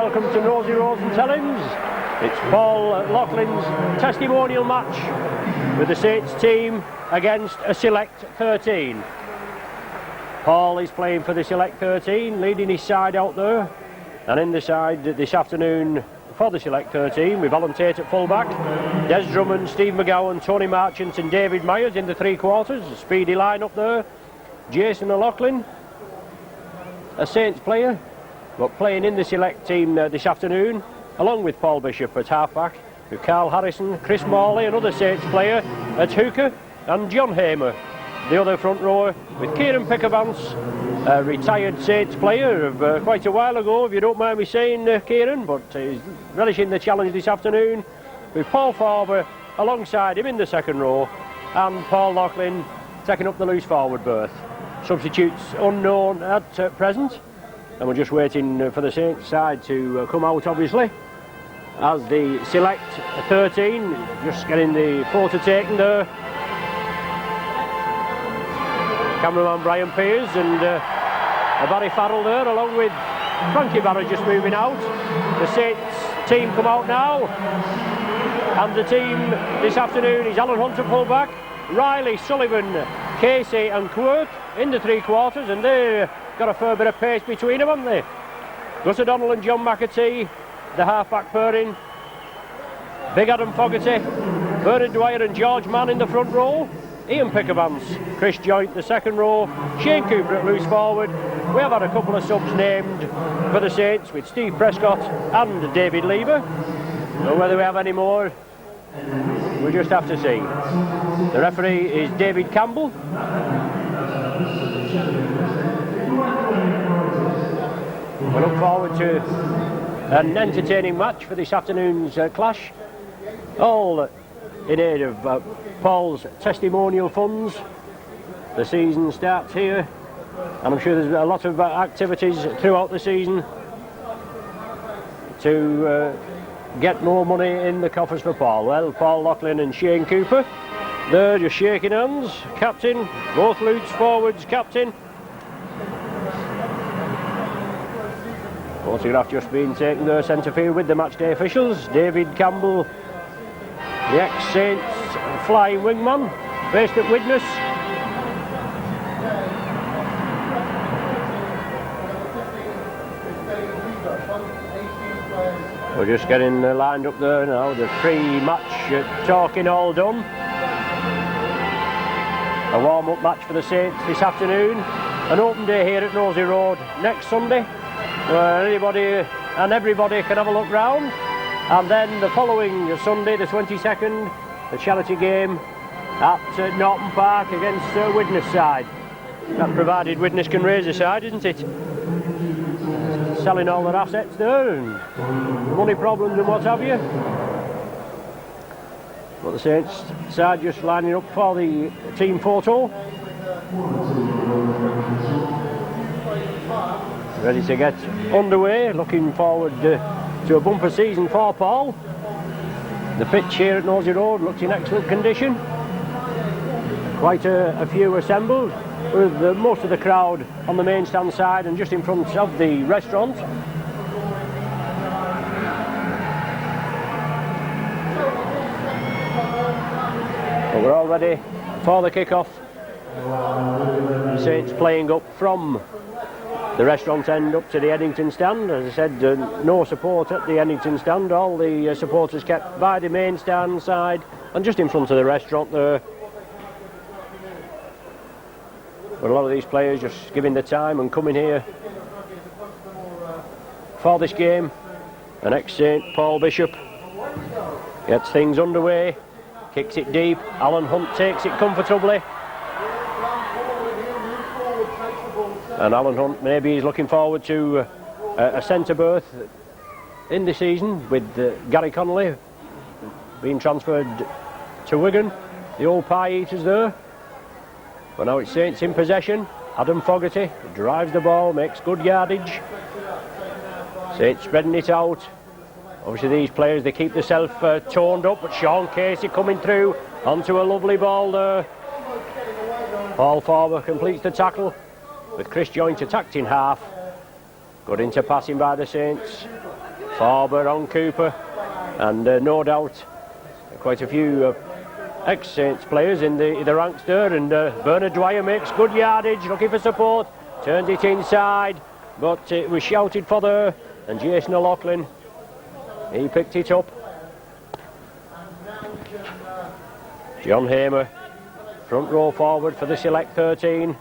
welcome to Nosy Roads and Helens. It's Paul Loughlin's testimonial match with the Saints team against a Select 13. Paul is playing for the Select 13, leading his side out there, and in the side this afternoon for the Select 13 we volunteered at fullback. Des Drummond, Steve McGowan, Tony Marchant and David Myers in the three quarters. A speedy line up there. Jason O'Loughlin, a Saints player, but playing in the Select team this afternoon, along with Paul Bishop at halfback, with Carl Harrison, Chris Morley, another Saints player at hooker, and John Hamer, the other front rower, with Kieran Pickervance, a retired Saints player of quite a while ago, if you don't mind me saying, Kieran, but he's relishing the challenge this afternoon, with Paul Farber alongside him in the second row, and Paul Loughlin taking up the loose forward berth. Substitutes unknown at present, and we're just waiting for the Saints side to come out, obviously, as the Select 13 just getting the photo taken there. Cameraman Brian Pears and Barry Farrell there, along with Frankie Barrett just moving out. The Saints team come out now, and the team this afternoon is Alan Hunt at fullback, Riley, Sullivan, Casey and Quirk in the three quarters, and they've got a fair bit of pace between them, haven't they? Gus O'Donnell and John McAtee, the half-back pairing. Big Adam Fogarty, Bernard Dwyer and George Mann in the front row. Ian Pickervance, Chris Joynt the second row, Shane Cooper at loose forward. We have had a couple of subs named for the Saints with Steve Prescott and David Lever. So whether we have any more, we just have to see. The referee is David Campbell. We look forward to an entertaining match for this afternoon's clash. All in aid of Paul's testimonial funds. The season starts here, and I'm sure there's a lot of activities throughout the season to get more money in the coffers for Paul. Well, Paul Loughlin and Shane Cooper, they're just shaking hands. Captain, both loose forwards, captain. Photograph just being taken there, centre field with the matchday officials. David Campbell, the ex-Saints flying wingman, based at Widnes. We're just getting lined up there now, the pre-match talking all done. A warm-up match for the Saints this afternoon. An open day here at Nosy Road next Sunday, where anybody and everybody can have a look round. And then the following Sunday, the 22nd, the charity game at Norton Park against Widnes side. That provided Widnes can raise a side, isn't it? Selling all their assets there and money problems and what have you. But the Saints side just lining up for the team photo. Ready to get underway, looking forward to a bumper season for Paul. The pitch here at Nosy Road looks in excellent condition. Quite a few assembled, with most of the crowd on the main stand side and just in front of the restaurant. But we're all ready for the kick-off. The Saints playing up from the restaurant end up to the Eddington stand. As I said, no support at the Eddington stand. All the supporters kept by the main stand side and just in front of the restaurant there. But a lot of these players just giving the time and coming here for this game. The next Saint, Paul Bishop, gets things underway, kicks it deep. Alan Hunt takes it comfortably. And Alan Hunt, maybe he's looking forward to a centre berth in the season with Gary Connolly being transferred to Wigan. The old pie eaters there. But now it's Saints in possession. Adam Fogarty drives the ball, makes good yardage. Saints spreading it out. Obviously these players, they keep themselves toned up, but Sean Casey coming through onto a lovely ball there. Paul Farber completes the tackle, with Chris Joynt attacked in half. Good into passing by the Saints. Farber on Cooper, and no doubt quite a few ex-Saints players in the ranks there, and Bernard Dwyer makes good yardage, looking for support, turns it inside, but it was shouted for there, and Jason Loughlin, he picked it up. John Hamer, front row forward for the select 13.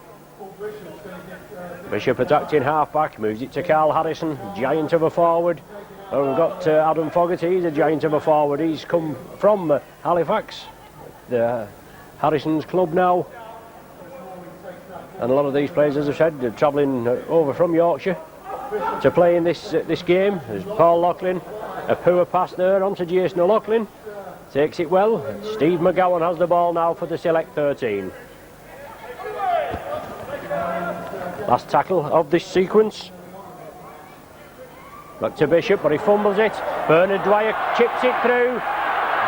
Bishop attacked in half-back, moves it to Carl Harrison, giant of a forward. Oh, we've got Adam Fogarty, he's a giant of a forward. He's come from Halifax, the Harrison's club now. And a lot of these players, as I said, are travelling over from Yorkshire to play in this game. There's Paul Loughlin, a poor pass there onto Jason O'Loughlin. Takes it well. Steve McGowan has the ball now for the select 13. Last tackle of this sequence. Back to Bishop, but he fumbles it. Bernard Dwyer chips it through.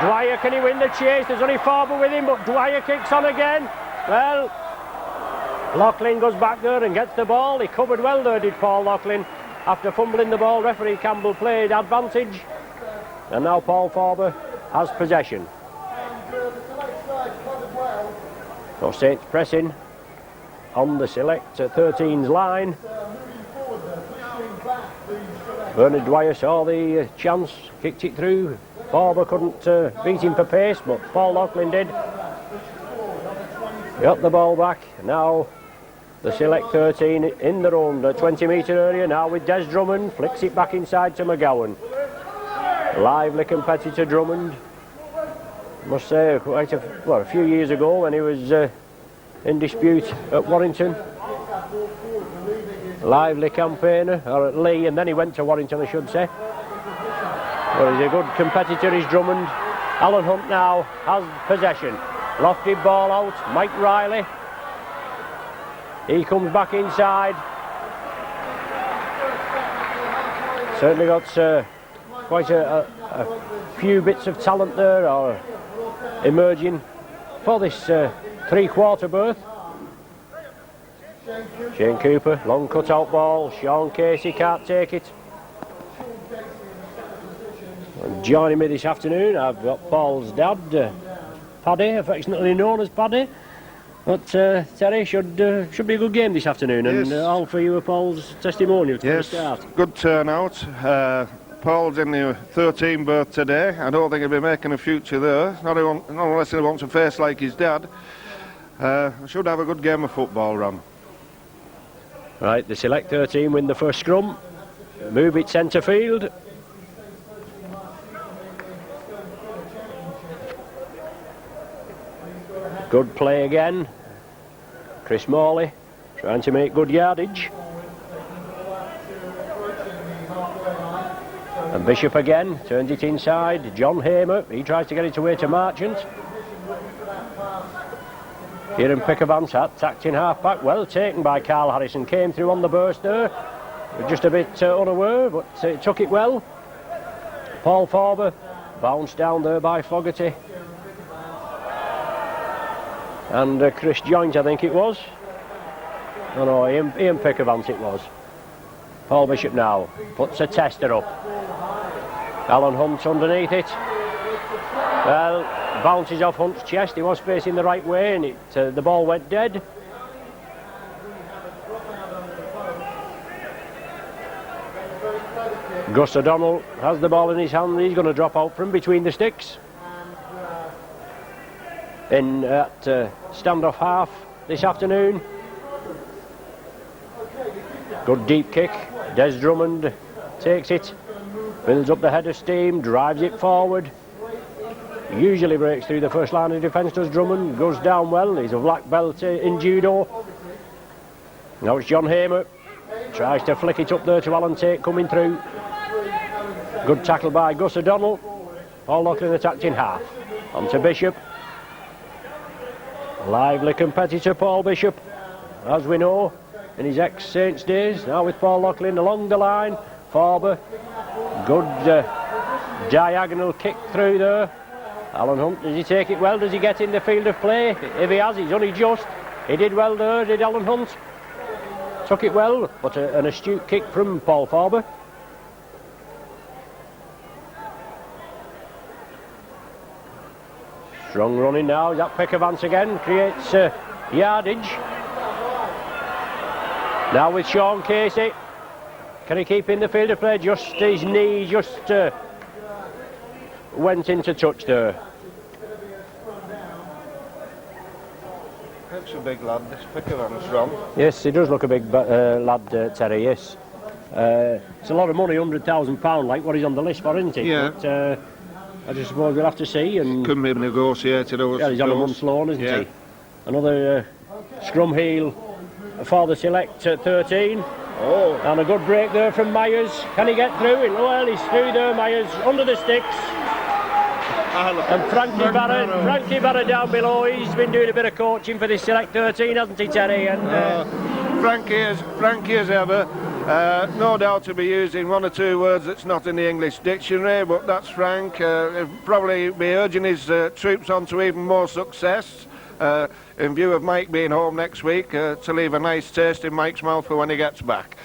Dwyer, can he win the chase? There's only Farber with him, but Dwyer kicks on again. Well, Loughlin goes back there and gets the ball. He covered well there, did Paul Loughlin. After fumbling the ball, referee Campbell played advantage. And now Paul Farber has possession. So Saints pressing on the select 13's line. Bernard Dwyer saw the chance, kicked it through. Farber couldn't beat him for pace, but Paul Loughlin did. Got the ball back. Now the select 13 in their own 20-metre area. Now with Des Drummond, flicks it back inside to McGowan. Lively competitor Drummond. Must say, quite a few years ago when he was in dispute at Warrington. Lively campaigner, or at Lee, and then he went to Warrington, I should say. Well, he's a good competitor, is Drummond. Alan Hunt now has possession. Lofted ball out, Mike Riley. He comes back inside. Certainly got quite a few bits of talent there, or emerging for this three-quarter berth. Shane Cooper, long cut-out ball. Sean Casey can't take it. And joining me this afternoon, I've got Paul's dad, Paddy, affectionately known as Paddy. But Terry, should be a good game this afternoon, yes. And I'll offer you a Paul's testimonial to the start. Good turnout. Paul's in the 13 berth today. I don't think he'll be making a future there, not unless he wants a face like his dad. I should have a good game of football, Ron. Right, the select 13 win the first scrum. Move it centre field. Good play again. Chris Morley trying to make good yardage. And Bishop again turns it inside. John Hamer, he tries to get it away to Marchant. Kieran Pickavant attacked in half-back, well taken by Carl Harrison, came through on the burst there, just a bit unaware, but took it well. Paul Farber bounced down there by Fogarty. And Chris Joint, I think it was. Oh no, Ian Pickavant it was. Paul Bishop now puts a tester up. Alan Hunt underneath it. Well, bounces off Hunt's chest. He was facing the right way, and the ball went dead. Gus O'Donnell has the ball in his hand. He's going to drop out from between the sticks in at standoff half this afternoon. Good deep kick. Des Drummond takes it, builds up the head of steam, drives it forward. Usually breaks through the first line of defence, does Drummond. Goes down well. He's a black belt in judo. Now it's John Hamer. Tries to flick it up there to Alan Tate coming through. Good tackle by Gus O'Donnell. Paul Loughlin attacked in half. On to Bishop. Lively competitor Paul Bishop, as we know, in his ex-Saints days. Now with Paul Loughlin along the line. Farber. Good diagonal kick through there. Alan Hunt, does he take it well? Does he get in the field of play? If he has, he's only just. He did well there, did Alan Hunt. Took it well, but an astute kick from Paul Farber. Strong running now. That pick of Vance again creates yardage. Now with Sean Casey. Can he keep in the field of play? Just his knee just went into touch there. That's a big lad, this Pickerman's from. Yes, he does look a big lad, Terry, yes. It's a lot of money, £100,000, like what he's on the list for, isn't it? Yeah. But, I just suppose we'll have to see. And couldn't be negotiated. Yeah, he's on a month's loan, isn't he? Another scrum heel for the select 13. Oh. And a good break there from Myers. Can he get through? Well, he's through there, Myers, under the sticks. And Frankie Barrett down below. He's been doing a bit of coaching for this select 13, hasn't he, Terry? And Frankie as ever. No doubt to be using one or two words that's not in the English dictionary, but that's Frank. He'll probably be urging his troops on to even more success in view of Mike being home next week, to leave a nice taste in Mike's mouth for when he gets back.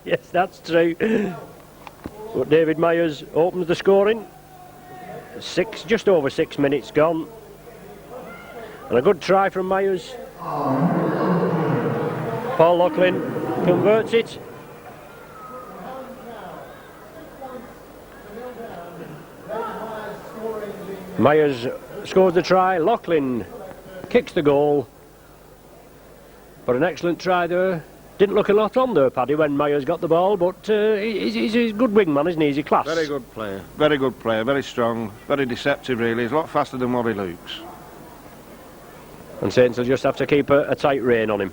Yes, that's true. But David Myers opens the scoring. Just over 6 minutes gone. And a good try from Myers. Paul Loughlin converts it. Myers scores the try. Loughlin kicks the goal. But an excellent try there. Didn't look a lot on there, Paddy, when Myers got the ball, but he's a good wingman, isn't he? He's a class. Very good player, very strong, very deceptive really. He's a lot faster than what he looks. And Saints will just have to keep a tight rein on him.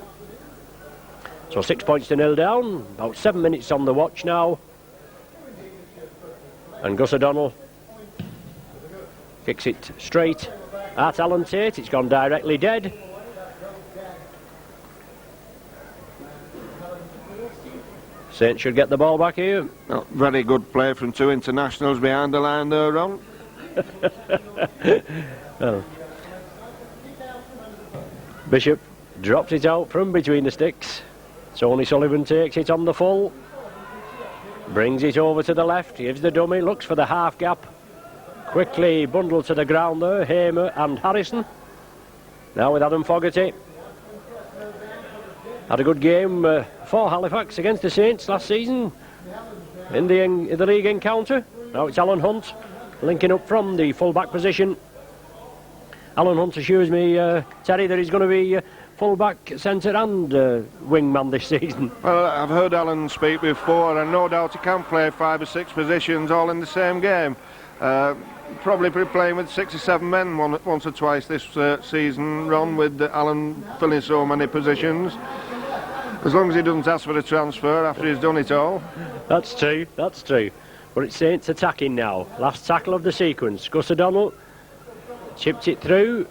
So 6 points to 0 down, about 7 minutes on the watch now. And Gus O'Donnell kicks it straight at Alan Tate. It's gone directly dead. Saints should get the ball back here. Oh, very good play from two internationals behind the line there, Ron. Well, Bishop drops it out from between the sticks. Tony Sullivan takes it on the full. Brings it over to the left, gives the dummy, looks for the half gap. Quickly bundled to the ground there, Hamer and Harrison. Now with Adam Fogarty. Had a good game for Halifax against the Saints last season in the league encounter. Now it's Alan Hunt linking up from the full-back position. Alan Hunt assures me, Terry, that he's going to be full-back, centre and wingman this season. Well, I've heard Alan speak before, and no doubt he can play 5 or 6 positions all in the same game. Probably be playing with 6 or 7 men once or twice this season, Ron, with Alan filling so many positions. As long as he doesn't ask for a transfer after he's done it all. That's true, that's true. But it's Saints attacking now. Last tackle of the sequence. Gus O'Donnell chipped it through.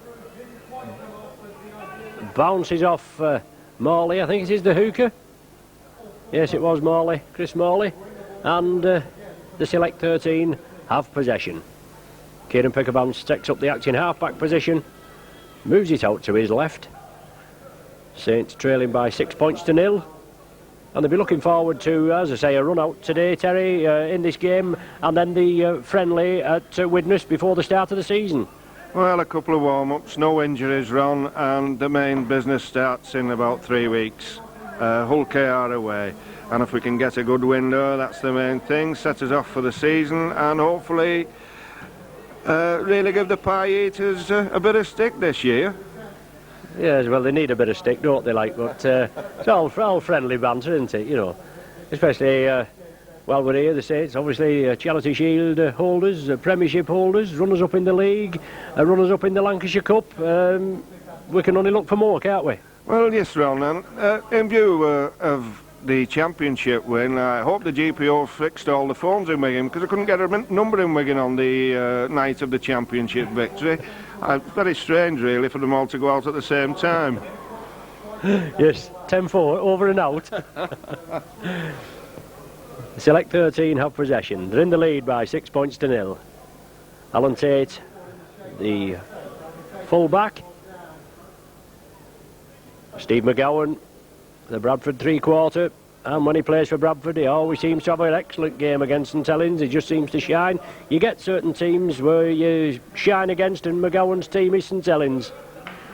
Bounces off Morley. I think it is the hooker. Yes, it was Morley, Chris Morley. And the select 13 have possession. Kieran Pickerbounce takes up the acting half-back position. Moves it out to his left. Saints trailing by 6 points to 0. And they'll be looking forward to, as I say, a run out today, Terry, in this game, and then the friendly at Widnes before the start of the season. Well, a couple of warm-ups, no injuries, Ron, and the main business starts in about 3 weeks. Hull KR away, and if we can get a good window, that's the main thing. Set us off for the season, and hopefully really give the pie eaters a bit of stick this year. Yes, well, they need a bit of stick, don't they, like, but it's all friendly banter, isn't it, you know, especially while we're here, the Saints, obviously Charity Shield holders, Premiership holders, runners-up in the league, runners-up in the Lancashire Cup. We can only look for more, can't we? Well, yes, Ron, and in view of the championship win, I hope the GPO fixed all the phones in Wigan, because I couldn't get a number in Wigan on the night of the championship victory. Very strange, really, for them all to go out at the same time. Yes, 10-4, over and out. Select 13 have possession. They're in the lead by 6 points to 0. Alan Tate, the full-back. Steve McGowan, the Bradford three-quarter. and when he plays for Bradford he always seems to have an excellent game against St Helens. He just seems to shine. You get certain teams where you shine against, and McGowan's team is St Helens.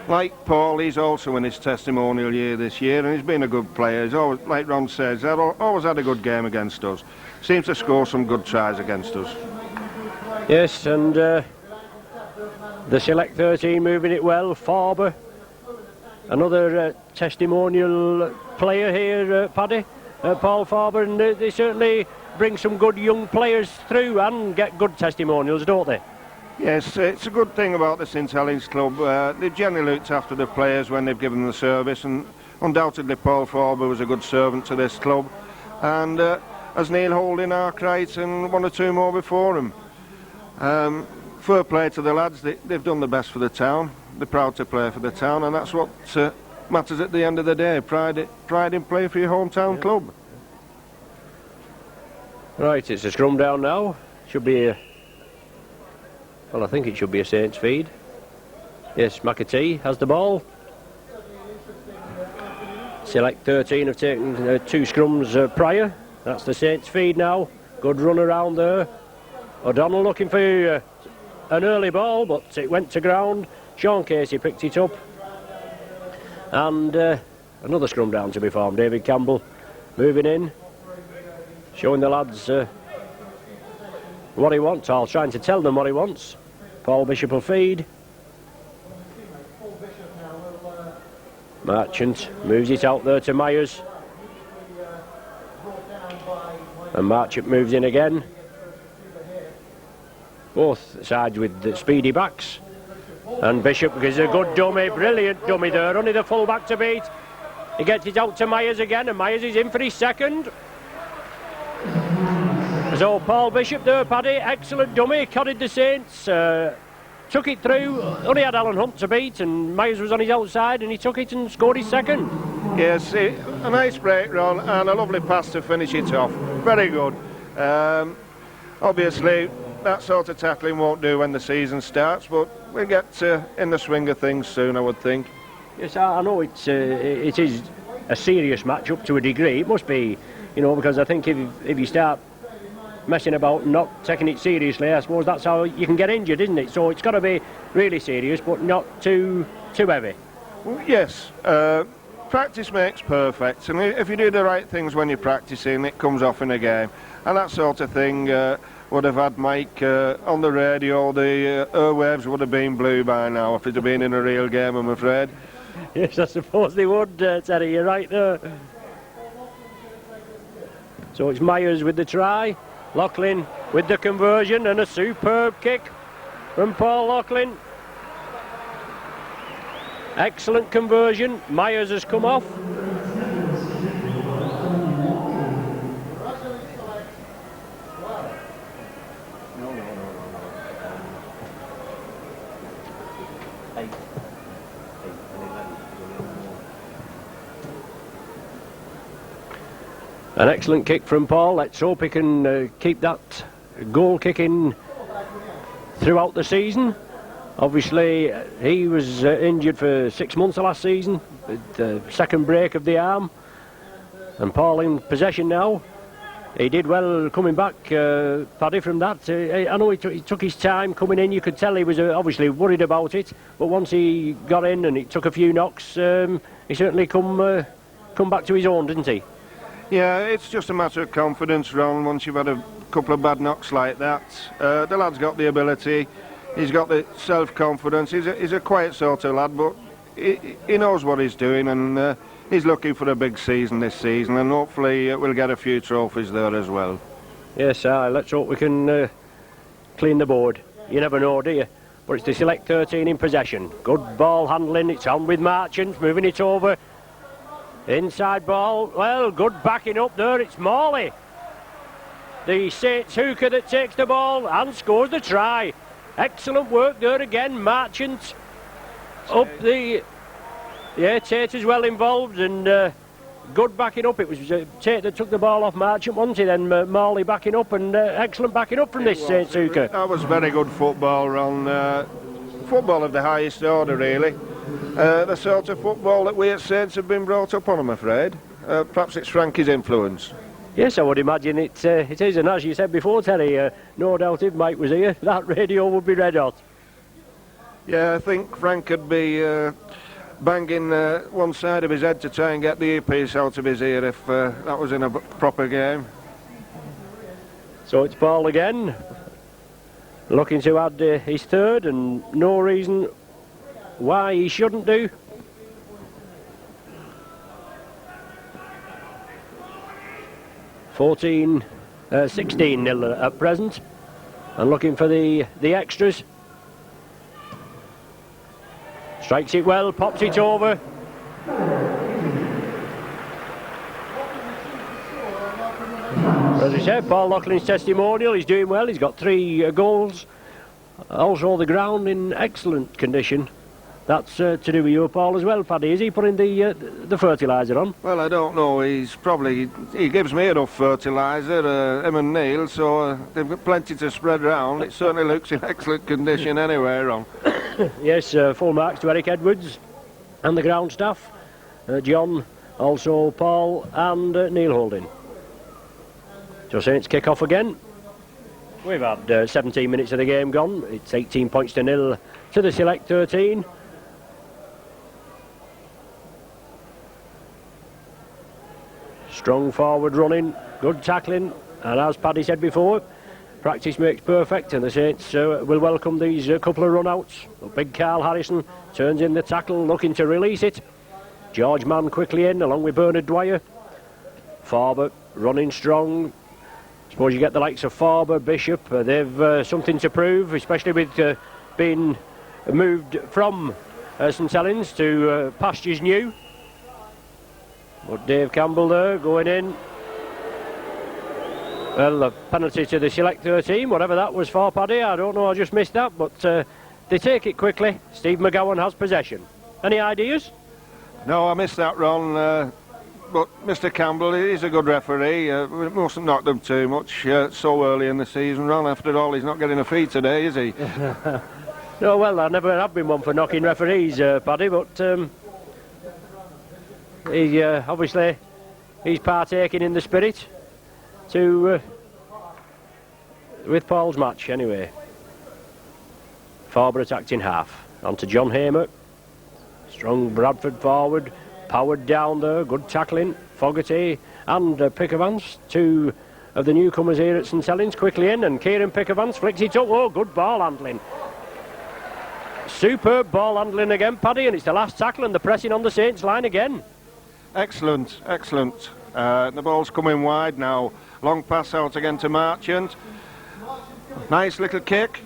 Like Paul, he's also in his testimonial year this year, and he's been a good player. He's always, like Ron says, he's always had a good game against us. Seems to score some good tries against us. Yes, and the Select 13 moving it well. Faber, another testimonial player here, Paddy, Paul Faber, and they certainly bring some good young players through and get good testimonials, don't they? Yes, it's a good thing about the St Helens club. They've generally looked after the players when they've given them the service, and undoubtedly Paul Faber was a good servant to this club, and as Neil Holding, Arkwright and one or two more before him. Fair play to the lads. They've done the best for the town. They're proud to play for the town, and that's what matters at the end of the day. Pride in play for your hometown club. Right, it's a scrum down now. Should be well, I think it should be a Saints feed. Yes, McAtee has the ball. Select 13 have taken 2 scrums prior. That's the Saints feed now. Good run around there. O'Donnell looking for an early ball, but it went to ground. Sean Casey picked it up. And another scrum down to be formed. David Campbell moving in, showing the lads what he wants, or trying to tell them what he wants. Paul Bishop will feed. Marchant moves it out there to Myers. And Marchant moves in again. Both sides with the speedy backs. And Bishop is a good dummy, brilliant dummy there, only the full back to beat. He gets it out to Myers again, and Myers is in for his second. So Paul Bishop there, Paddy, excellent dummy, codded the Saints, took it through, only had Alan Hunt to beat, and Myers was on his outside, and he took it and scored his second. Yes, a nice break run and a lovely pass to finish it off. Very good. Obviously, that sort of tackling won't do when the season starts, but we'll get in the swing of things soon, I would think. Yes, I know it is a serious match up to a degree. It must be, you know, because I think if you start messing about and not taking it seriously, I suppose that's how you can get injured, isn't it? So it's got to be really serious, but not too heavy. Well, yes, practice makes perfect, and if you do the right things when you're practicing, it comes off in a game, and that sort of thing would have had Mike on the radio. The airwaves would have been blue by now if it had been in a real game, I'm afraid. Yes, I suppose they would, Terry, you're right there. So it's Myers with the try, Loughlin with the conversion, and a superb kick from Paul Loughlin. Excellent conversion. Myers has come off. An excellent kick from Paul. Let's hope he can keep that goal kicking throughout the season. Obviously, he was injured for 6 months last season, with the second break of the arm. And Paul in possession now. He did well coming back, Paddy, from that. I know he took his time coming in. You could tell he was obviously worried about it. But once he got in and it took a few knocks, he certainly come back to his own, didn't he? Yeah, it's just a matter of confidence, Ron, once you've had a couple of bad knocks like that. The lad's got the ability, he's got the self-confidence, he's a quiet sort of lad, but he knows what he's doing, and he's looking for a big season this season, and hopefully we'll get a few trophies there as well. Yes, let's hope we can clean the board. You never know, do you? But it's the Select 13 in possession. Good ball handling, it's on with Marchant, moving it over. Inside ball, well, good backing up there, it's Morley. The Saints hooker that takes the ball and scores the try. Excellent work there again, Marchant. Up the... Yeah, Tate is well involved, and good backing up. It was Tate that took the ball off Marchant, wasn't he? Then Morley backing up, and excellent backing up from this Saints hooker. That was very good football, Ron. Football of the highest order, really. The sort of football that we at Saints have been brought up on, I'm afraid. Perhaps it's Frankie's influence. Yes, I would imagine it is, and as you said before, Terry, no doubt if Mike was here, that radio would be red hot. Yeah, I think Frank could be banging one side of his head to try and get the earpiece out of his ear if that was in a proper game. So it's Paul again, looking to add his third, and no reason why he shouldn't do. (16 nil at present, and looking for the extras. Strikes it well, pops it over. As I said, Paul Loughlin's testimonial, he's doing well, he's got 3 goals. Also the ground in excellent condition. That's to do with you, Paul, as well, Paddy. Is he putting the fertiliser on? Well, I don't know. He gives me enough fertiliser, him and Neil, so they've got plenty to spread around. It certainly looks in excellent condition anyway, Ron. Yes, full marks to Eric Edwards and the ground staff. John, also Paul and Neil Holding. So Saints kick off again. We've had 17 minutes of the game gone. It's 18 points to nil to the Select 13. Strong forward running, good tackling, and as Paddy said before, practice makes perfect, and the Saints will welcome these couple of run-outs. Big Carl Harrison turns in the tackle, looking to release it. George Mann quickly in, along with Bernard Dwyer. Farber running strong. Suppose you get the likes of Farber, Bishop. They've something to prove, especially with being moved from St Helens to pastures new. But Dave Campbell there, going in. Well, a penalty to the Select 13, whatever that was for, Paddy, I don't know, I just missed that, but they take it quickly. Steve McGowan has possession. Any ideas? No, I missed that, Ron, but Mr Campbell, he's a good referee. We mustn't knock them too much so early in the season, Ron. After all, he's not getting a fee today, is he? No, well, I never have been one for knocking referees, Paddy, but he obviously he's partaking in the spirit to with Paul's match anyway. Farber attacked in half. On to John Hamer. Strong Bradford forward, powered down there, good tackling. Fogarty and Pickavance, 2 of the newcomers here at St Helens, quickly in, and Kieran Pickavance flicks it up. Oh, good ball handling. Superb ball handling again, Paddy, and it's the last tackle and the pressing on the Saints line again. Excellent, excellent. The ball's coming wide now. Long pass out again to Marchant. Nice little kick.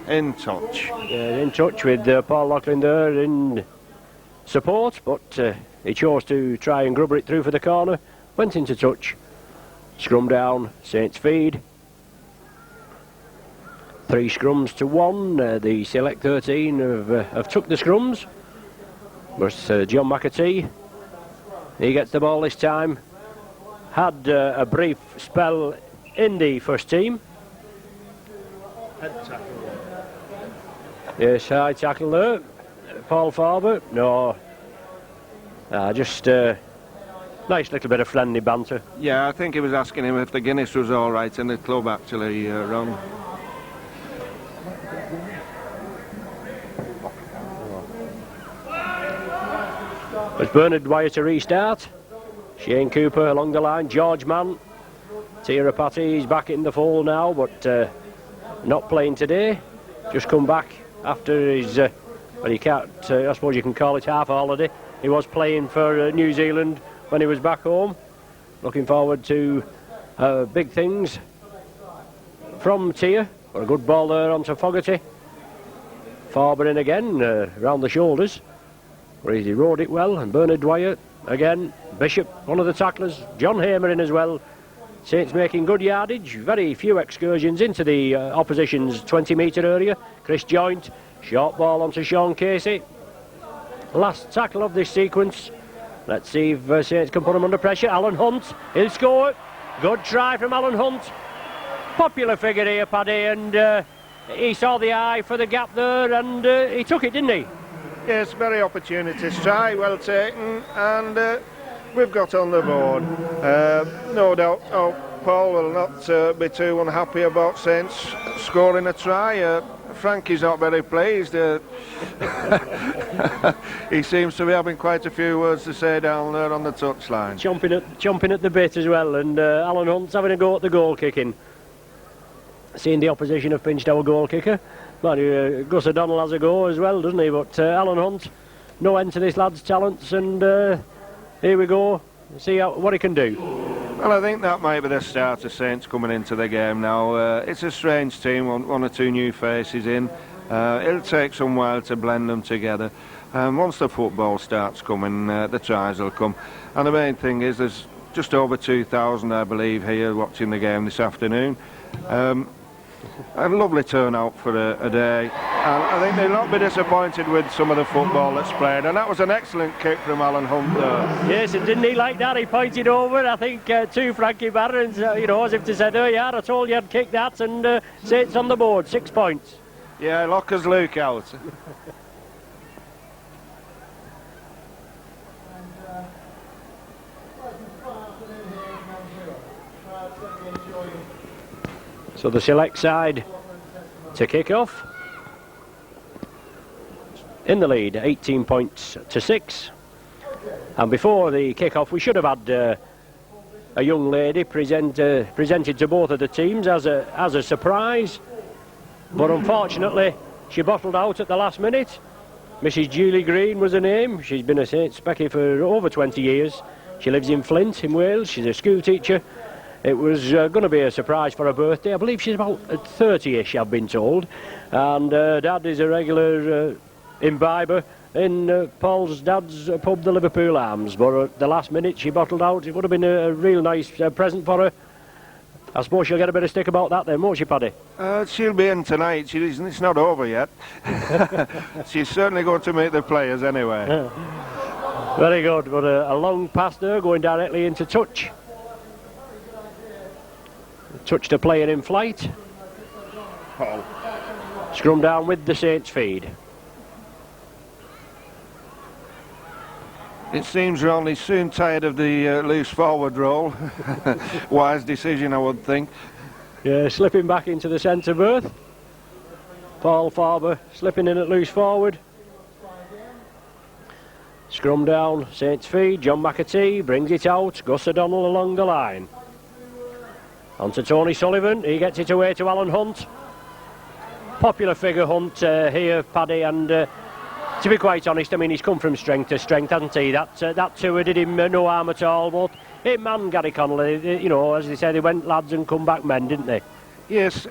In touch. In touch with Paul Loughlin there in support, but he chose to try and grubber it through for the corner. Went into touch. Scrum down, Saints feed. 3 scrums to 1. The Select 13 have took the scrums. But John McAtee, he gets the ball this time. Had a brief spell in the first team. Yes, high tackle there. Paul Farber. No. Just nice little bit of friendly banter. Yeah, I think he was asking him if the Guinness was all right in the club, actually, Ron. It's Bernard Dwyer to restart. Shane Cooper along the line. George Mann. Tira Patty, he's back in the fold now, but not playing today. Just come back after his, well, you can't, I suppose you can call it half a holiday. He was playing for New Zealand when he was back home. Looking forward to big things from Tia. Got a good ball there onto Fogarty. Farber in again, round the shoulders, where he rode it well, and Bernard Dwyer again. Bishop, one of the tacklers. John Hamer in as well. Saints making good yardage, very few excursions into the opposition's 20-metre area. Chris Joint, short ball onto Sean Casey. Last tackle of this sequence. Let's see if Saints can put him under pressure. Alan Hunt, he'll score. Good try from Alan Hunt. Popular figure here, Paddy, and he saw the eye for the gap there, and he took it, didn't he? Yes, very opportunist try, well taken, and we've got on the board. No doubt Paul will not be too unhappy about Saints scoring a try. Frankie's not very pleased. He seems to be having quite a few words to say down there on the touchline. Chomping at the bit as well, and Alan Hunt's having a go at the goal kicking. Seeing the opposition have pinched our goal kicker. Gus O'Donnell has a go as well, doesn't he? But Alan Hunt, no end to this lad's talents, and here we go. See what he can do. Well, I think that might be the start of Saints coming into the game now. It's a strange team, one or two new faces in. It'll take some while to blend them together. Once the football starts coming, the tries will come. And the main thing is there's just over 2,000, I believe, here watching the game this afternoon. A lovely turnout for a day, and I think they'll not be disappointed with some of the football that's played, and that was an excellent kick from Alan Hunt there. Yes, and didn't he like that? He pointed over, I think, to Frankie Barron's, as if to say, oh yeah, I told you I'd kick that, and Saints on the board, 6 points. Yeah, Locker's Luke out. So the select side to kick off. In the lead, 18 points to 6. And before the kick-off, we should have had a young lady presented to both of the teams as a surprise. But unfortunately, she bottled out at the last minute. Mrs. Julie Green was her name. She's been a Saint Specky for over 20 years. She lives in Flint in Wales. She's a school teacher. It was going to be a surprise for her birthday. I believe she's about 30-ish, I've been told. And Dad is a regular imbiber in Paul's dad's pub, the Liverpool Arms. But at the last minute, she bottled out. It would have been a real nice present for her. I suppose she'll get a bit of stick about that then, won't she, Paddy? She'll be in tonight. It's not over yet. She's certainly going to meet the players anyway. Very good. But a long pass there, going directly into touch. Touch to player in flight. Scrum down with the Saints feed. It seems we're only soon tired of the loose forward role. Wise decision, I would think. Yeah, slipping back into the centre berth. Paul Farber slipping in at loose forward. Scrum down, Saints feed. John McAtee brings it out. Gus O'Donnell along the line. On to Tony Sullivan. He gets it away to Alan Hunt. Popular figure Hunt here, Paddy, and to be quite honest, I mean, he's come from strength to strength, hasn't he? That tour did him no harm at all, but him and Gary Connolly, as they say, they went lads and come back men, didn't they? Yes,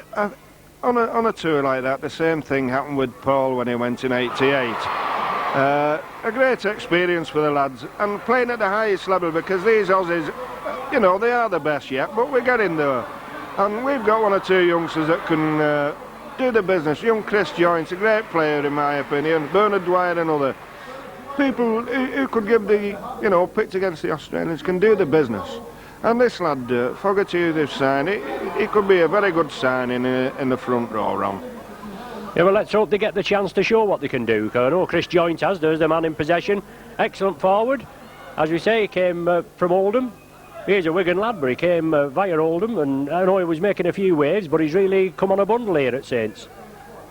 on a tour like that, the same thing happened with Paul when he went in '88. A great experience for the lads, and playing at the highest level, because these Aussies, they are the best yet, but we're getting there. And we've got one or two youngsters that can do the business. Young Chris Joyce, a great player in my opinion. Bernard Dwyer, another. People who could give the, pitch against the Australians, can do the business. And this lad, Fogarty, they've signed, he could be a very good signing in the front row, Ron. Yeah, well, let's hope they get the chance to show what they can do. I know Chris Joyce has. There's the man in possession. Excellent forward. As we say, he came from Oldham. He's a Wigan lad, but he came via Oldham, and I know he was making a few waves, but he's really come on a bundle here at Saints.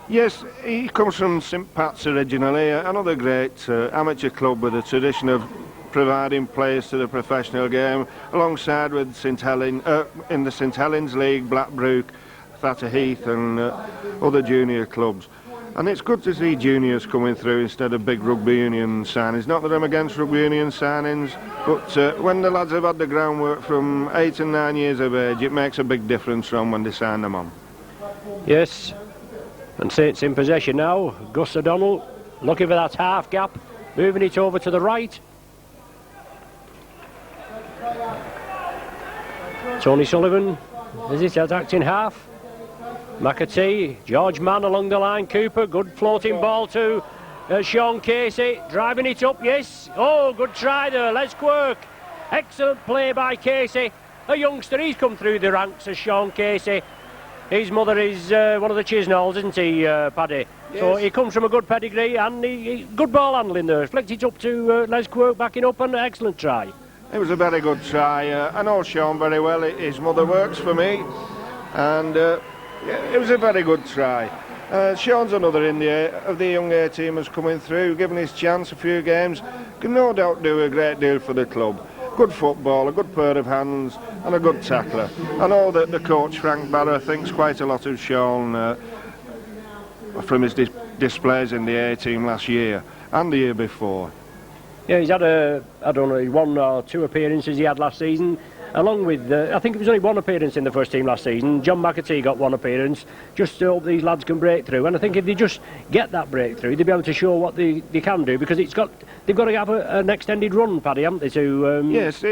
Yes, he comes from St Pat's originally, another great amateur club with a tradition of providing players to the professional game, alongside with St Helens, in the St Helens League, Blackbrook, Thatcher Heath and other junior clubs. And it's good to see juniors coming through instead of big rugby union signings. Not that I'm against rugby union signings, but when the lads have had the groundwork from 8 and 9 years of age, it makes a big difference from when they sign them on. Yes, and Saints in possession now. Gus O'Donnell looking for that half gap, moving it over to the right. Tony Sullivan, is it attacking half? McAtee, George Mann along the line, Cooper, good floating ball to Sean Casey, driving it up, yes, oh, good try there, Les Quirk, excellent play by Casey, a youngster, he's come through the ranks as Sean Casey. His mother is one of the Chisnalls, isn't he, Paddy? Yes. So he comes from a good pedigree, and he good ball handling there, flicked it up to Les Quirk, backing up, and an excellent try. It was a very good try. I know Sean very well. His mother works for me, and yeah, it was a very good try. Sean's another of the young A teamers coming through, given his chance a few games, can no doubt do a great deal for the club. Good football, a good pair of hands, and a good tackler. I know that the coach Frank Barra thinks quite a lot of Sean from his displays in the A team last year and the year before. Yeah, he's had I don't know, 1 or 2 appearances he had last season, along with, I think it was only 1 appearance in the first team last season. John McAtee got 1 appearance, just to hope these lads can break through. And I think if they just get that breakthrough, they'll be able to show what they can do, because they've got to have an extended run, Paddy, haven't they? Yes,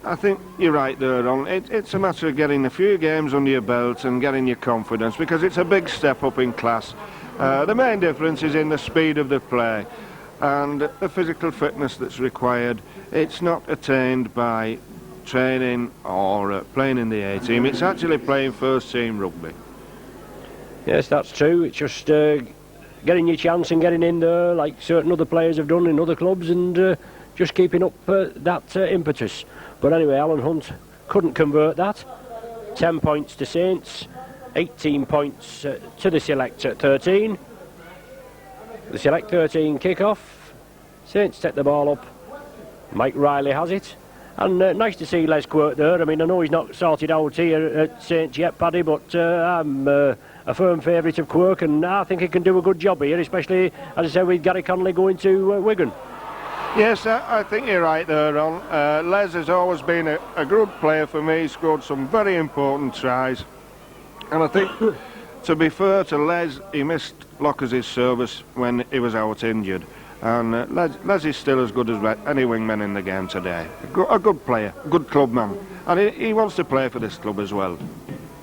I think you're right there, Ron. It's a matter of getting a few games under your belt and getting your confidence, because it's a big step up in class. The main difference is in the speed of the play and the physical fitness that's required. It's not attained by training or playing in the A team. It's actually playing first team rugby. Yes, that's true. It's just getting your chance and getting in there like certain other players have done in other clubs, and just keeping up that impetus. But anyway, Alan Hunt couldn't convert that. 10 points to Saints, 18 points to the Select at 13. The Select 13 kick-off. Saints take the ball up. Mike Riley has it. And nice to see Les Quirk there. I mean, I know he's not sorted out here at Saints yet, Paddy, but I'm a firm favourite of Quirk, and I think he can do a good job here, especially, as I said, with Gary Connolly going to Wigan. Yes, I think you're right there, Ron. Les has always been a good player for me. He scored some very important tries. And I think, to be fair to Les, he missed Locker's service when he was out injured. And Les is still as good as any wingman in the game today. A good player, good club man. And he wants to play for this club as well.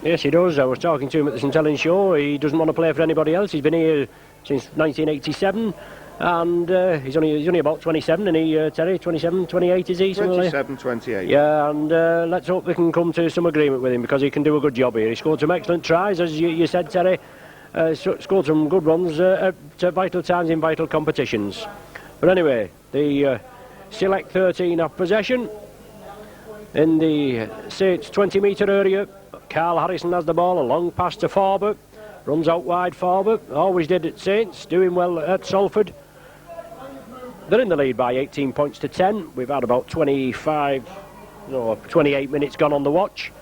Yes, he does. I was talking to him at the St Helens show. He doesn't want to play for anybody else. He's been here since 1987. And he's only about 27, and he, Terry, 27, 28 is he? 27, 28. Yeah, and let's hope we can come to some agreement with him, because he can do a good job here. He scored some excellent tries, as you said, Terry. Scored some good ones at vital times in vital competitions. But anyway, the Select 13 have possession in the Saints 20-metre area. Carl Harrison has the ball, a long pass to Farber. Runs out wide, Farber. Always did at Saints, doing well at Salford. They're in the lead by 18 points to 10. We've had about 28 minutes gone on the watch.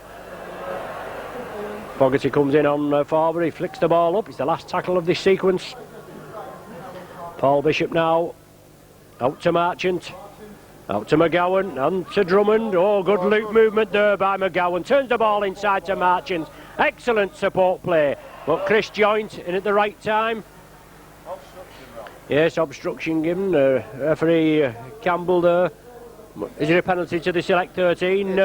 Fogarty comes in on Farber. He flicks the ball up. It's the last tackle of this sequence. Paul Bishop now. Out to Marchant. Out to McGowan. And to Drummond. Oh, good loop movement there by McGowan. Turns the ball inside to Marchant. Excellent support play. But Chris Joint in at the right time. Yes, obstruction given. Referee Campbell there. Is it a penalty to the Select 13,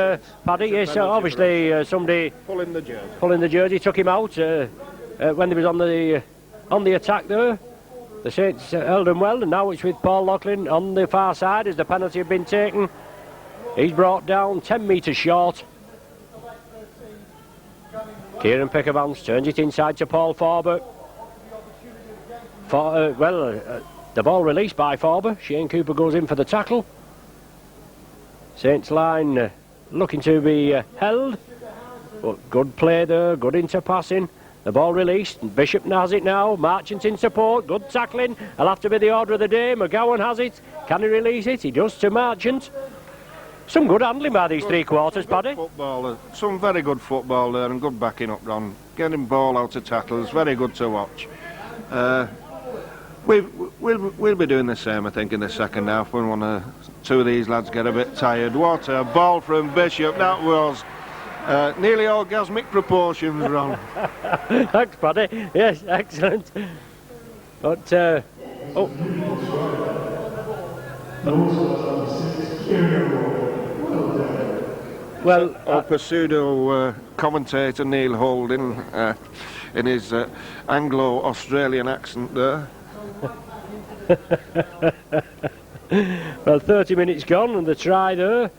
Paddy? Yes, obviously somebody pulling the jersey took him out when he was on the attack there. The Saints held him well, and now it's with Paul Loughlin on the far side as the penalty had been taken. He's brought down 10 metres short. Kieran Pickervance turns it inside to Paul Farber. The ball released by Farber. Shane Cooper goes in for the tackle. Saints line looking to be held. But good play there, good interpassing. The ball released. Bishop has it now. Marchant in support. Good tackling. I'll have to be the order of the day. McGowan has it. Can he release it? He does to Marchant. Some good handling by these three quarters, Paddy. Some very good football there, and good backing up, Ron. Getting ball out of tackles, very good to watch. We'll be doing the same, I think, in the second half when two of these lads get a bit tired. What a ball from Bishop. That was nearly orgasmic proportions, Ron. Thanks, Paddy. Yes, excellent. But, well, our pseudo commentator Neil Holding in his Anglo-Australian accent there. Well, 30 minutes gone and the try there,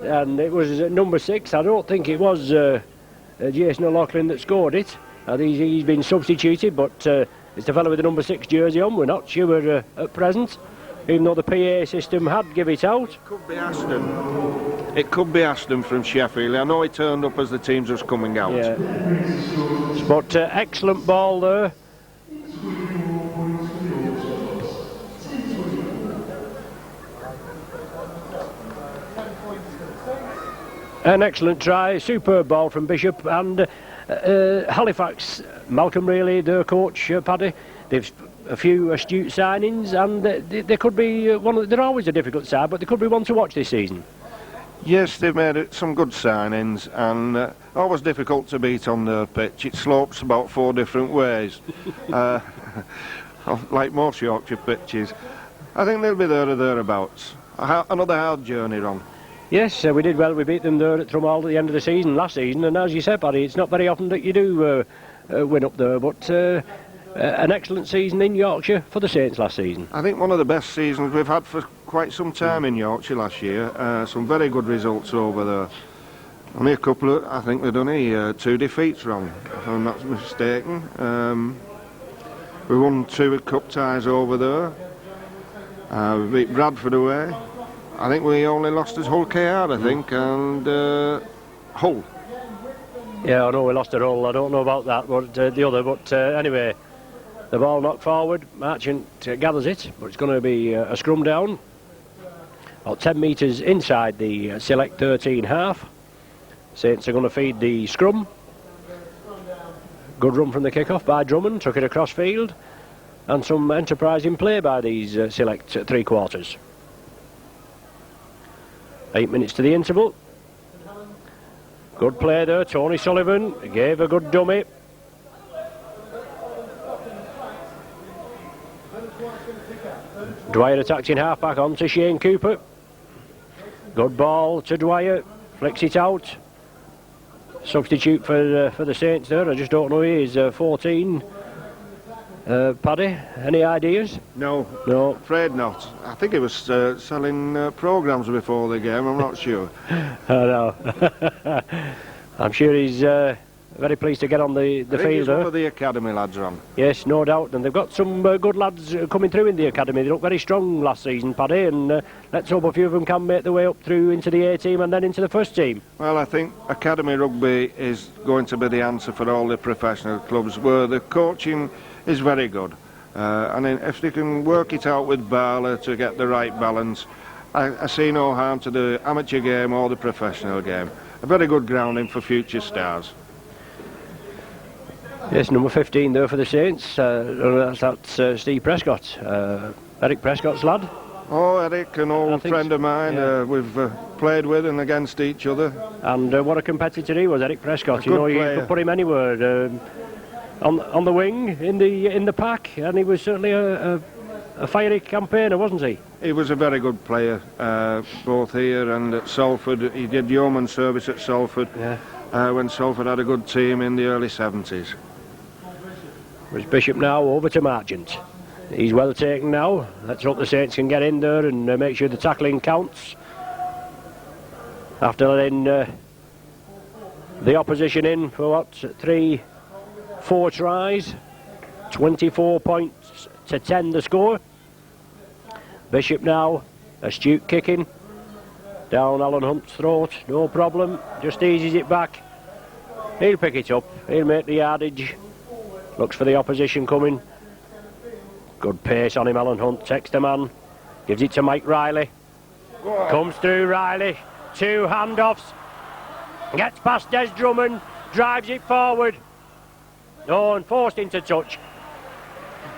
and it was number 6. I don't think it was Jason O'Loughlin that scored it. He's been substituted, but it's the fellow with the number 6 jersey on. We're not sure at present, even though the PA system had give it out. Could be Aston. It could be Ashton from Sheffield. I know he turned up as the teams was coming out. Yeah. But excellent ball there. An excellent try, superb ball from Bishop, and Halifax, Malcolm Reilly, their coach, Paddy, they've a few astute signings, and they could be they're always a difficult side, but they could be one to watch this season. Yes, they've made some good signings, and always difficult to beat on their pitch. It slopes about 4 different ways, like most Yorkshire pitches. I think they'll be there or thereabouts. Another hard journey, Ron. Yes, we did well. We beat them there at Trumald at the end of the season, last season, and as you said, Paddy, it's not very often that you do win up there, but an excellent season in Yorkshire for the Saints last season. I think one of the best seasons we've had for quite some time in Yorkshire last year. Some very good results over there. Only a couple of, I think we've done 2 defeats, Ron, if I'm not mistaken. We won 2 cup ties over there. We beat Bradford away. I think we only lost as Hull KR, I think, and Hull. Yeah, I know we lost at Hull. I don't know about that, but the other. But anyway, the ball knocked forward. Marchant gathers it, but it's going to be a scrum down. About 10 metres inside the select 13 half. Saints are going to feed the scrum. Good run from the kick-off by Drummond. Took it across field. And some enterprising play by these select 3/4. 8 minutes to the interval. Good play there, Tony Sullivan gave a good dummy. Dwyer attacks in half-back on to Shane Cooper. Good ball to Dwyer, flicks it out. Substitute for the Saints there, I just don't know who he is, 14. Paddy, any ideas? No, afraid not. I think he was selling programmes before the game, I'm not sure. I know. I'm sure he's very pleased to get on the field. He's one of the academy lads, Ron. Yes, no doubt, and they've got some good lads coming through in the academy. They look very strong last season, Paddy, and let's hope a few of them can make their way up through into the A team and then into the first team. Well, I think academy rugby is going to be the answer for all the professional clubs, where the coaching is very good, and if they can work it out with Barlow to get the right balance, I see no harm to the amateur game or the professional game. A very good grounding for future stars. Yes, number 15 there for the Saints. That's Steve Prescott, Eric Prescott's lad. Oh, Eric, an old friend of mine. Yeah. We've played with and against each other. And what a competitor he was, Eric Prescott. You know, you could put him anywhere. On the wing, in the pack, and he was certainly a fiery campaigner, wasn't he? He was a very good player, both here and at Salford. He did yeoman service at Salford, when Salford had a good team in the early 70s. There's Bishop now over to Marchant. He's well taken now. Let's hope the Saints can get in there and make sure the tackling counts. After letting the opposition in for 4 tries, 24 points to 10 the score. Bishop now, astute kicking, down Alan Hunt's throat, no problem, just eases it back. He'll pick it up, he'll make the yardage, looks for the opposition coming. Good pace on him, Alan Hunt, takes the man, gives it to Mike Riley. Comes through Riley, 2 handoffs, gets past Des Drummond, drives it forward. Oh, and forced into touch.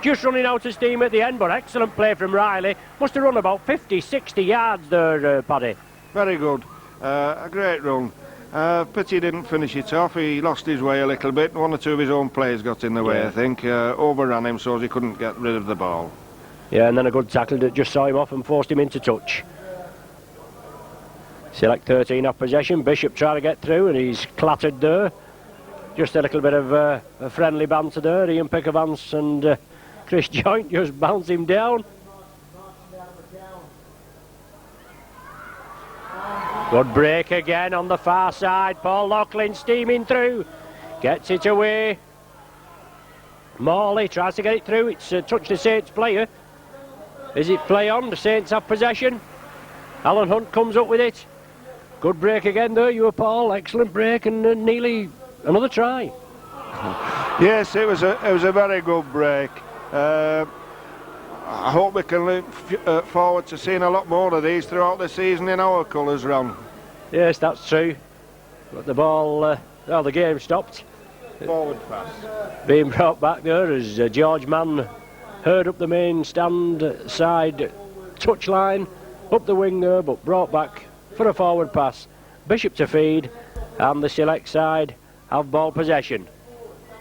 Just running out of steam at the end, but excellent play from Riley. Must have run about 50-60 yards there, Paddy. Very good. A great run. Pity he didn't finish it off. He lost his way a little bit. 1 or 2 of his own players got in the way, I think. Overran him so he couldn't get rid of the ball. Yeah, and then a good tackle that just saw him off and forced him into touch. Select 13 off possession. Bishop trying to get through and he's clattered there. Just a little bit of a friendly banter there. Ian Pickervance and Chris Joint just bounce him down. Good break again on the far side. Paul Loughlin steaming through. Gets it away. Morley tries to get it through. It's touched the Saints player. Is it play on? The Saints have possession. Alan Hunt comes up with it. Good break again there, you were Paul. Excellent break, and nearly another try. Yes, it was a very good break. I hope we can look forward to seeing a lot more of these throughout the season in our colours, Ron. Yes, that's true. But the ball, the game stopped. Forward pass. Being brought back there as George Mann heard up the main stand side touchline, up the wing there, but brought back for a forward pass. Bishop to feed, and the select side have ball possession.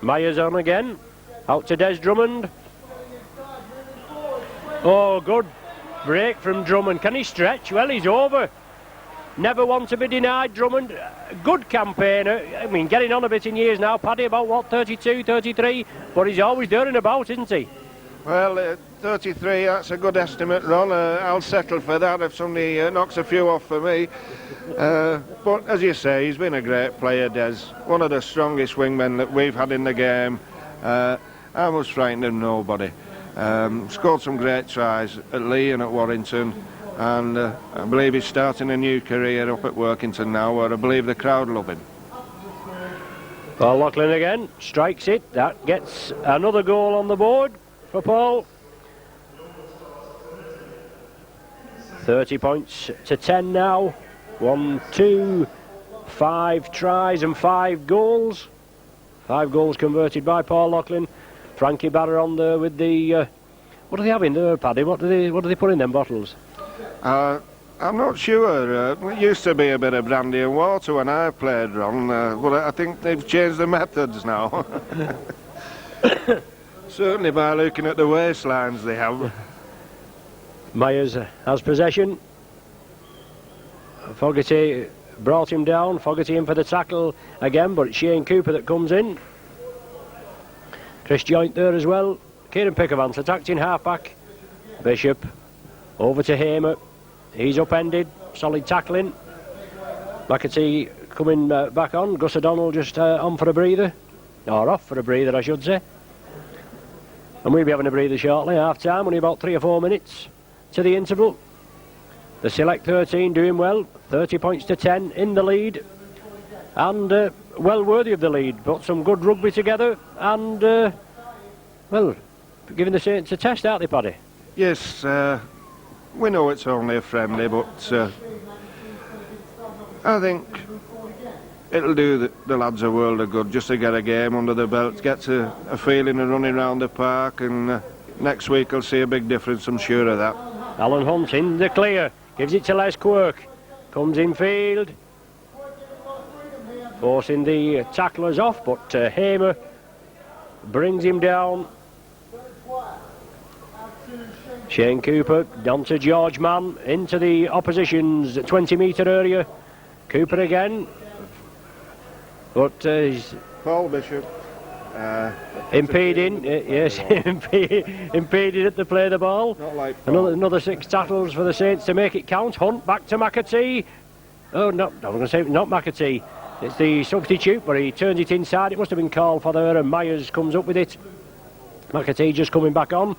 Myers on again, out to Des Drummond. Oh, good break from Drummond. Can he stretch? Well, he's over. Never one to be denied, Drummond. Good campaigner. I mean, getting on a bit in years now. Paddy about, what, 32, 33? But he's always there and about, isn't he? Well, 33, that's a good estimate, Ron. I'll settle for that if somebody knocks a few off for me. But as you say, he's been a great player, Des. One of the strongest wingmen that we've had in the game. I was frightened of nobody. Scored some great tries at Lee and at Warrington. And I believe he's starting a new career up at Workington now, where I believe the crowd love him. Well, Loughlin again strikes it. That gets another goal on the board for Paul. 30 points to 10 now. 1, 2, 5 tries and 5 goals. 5 goals converted by Paul Loughlin. Frankie Barrer on there with the... what are they having there, Paddy? What do they put in them bottles? I'm not sure. It used to be a bit of brandy and water when I played, Ron, but I think they've changed the methods now. Certainly by looking at the waistlines they have. Myers has possession. Fogarty brought him down. Fogarty in for the tackle again, but it's Shane Cooper that comes in. Chris Joint there as well. Kieran Pickavance attacked in half-back. Bishop over to Hamer. He's upended. Solid tackling. McAtee coming back on. Gus O'Donnell just on for a breather. Or off for a breather, I should say. And we'll be having a breather shortly. Half-time, only about 3 or 4 minutes to the interval. The Select 13 doing well. 30 points to 10 in the lead. And well worthy of the lead. Put some good rugby together. And, well, giving the Saints a test, aren't they, Paddy? Yes, we know it's only a friendly, but I think it'll do the lads a world of good just to get a game under the belt, get a feeling of running around the park, and next week I'll see a big difference, I'm sure of that. Alan Hunt in the clear, gives it to Les Quirk, comes in field, forcing the tacklers off, but Hamer brings him down. Shane Cooper down to George Mann into the opposition's 20-metre area. Cooper again, but he's Paul Bishop impeding, yes, impeded at the play of the ball. Not like another 6 tackles for the Saints to make it count. Hunt back to McAtee. Oh, no, I was going to say not McAtee. It's the substitute, but he turns it inside. It must have been called for there, and Myers comes up with it. McAtee just coming back on.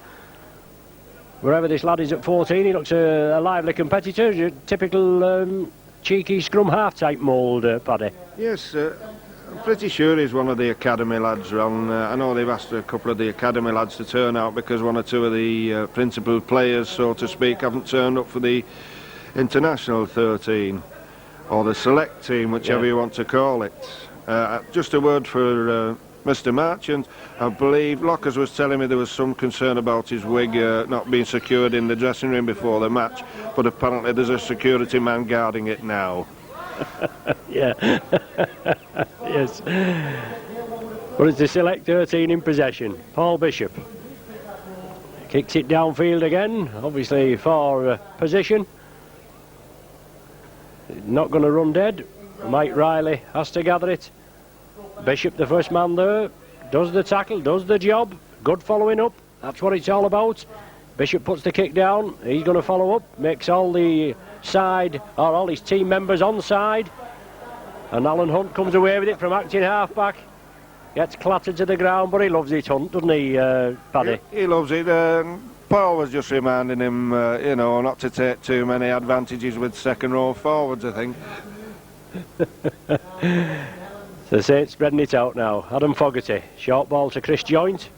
Wherever this lad is at 14, he looks a lively competitor. Typical cheeky scrum half type mould, Paddy. Yes, I'm pretty sure he's one of the academy lads, Ron. I know they've asked a couple of the academy lads to turn out because 1 or 2 of the principal players, so to speak, haven't turned up for the international 13 or the select team, whichever you want to call it. Just a word for Mr. Marchant. I believe Lockers was telling me there was some concern about his wig not being secured in the dressing room before the match, but apparently there's a security man guarding it now. Yeah. Yes. But it's the Select 13 in possession. Paul Bishop kicks it downfield again, obviously for position. Not going to run dead. Mike Riley has to gather it. Bishop, the first man there, does the tackle, does the job. Good following up, that's what it's all about. Bishop puts the kick down, he's going to follow up, makes all the side, or all his team members on side. And Alan Hunt comes away with it from acting half-back. Gets clattered to the ground, but he loves it, Hunt, doesn't he, Paddy? He loves it. Paul was just reminding him, you know, not to take too many advantages with second row forwards, I think. So Saints spreading it out now. Adam Fogarty, short ball to Chris Joint.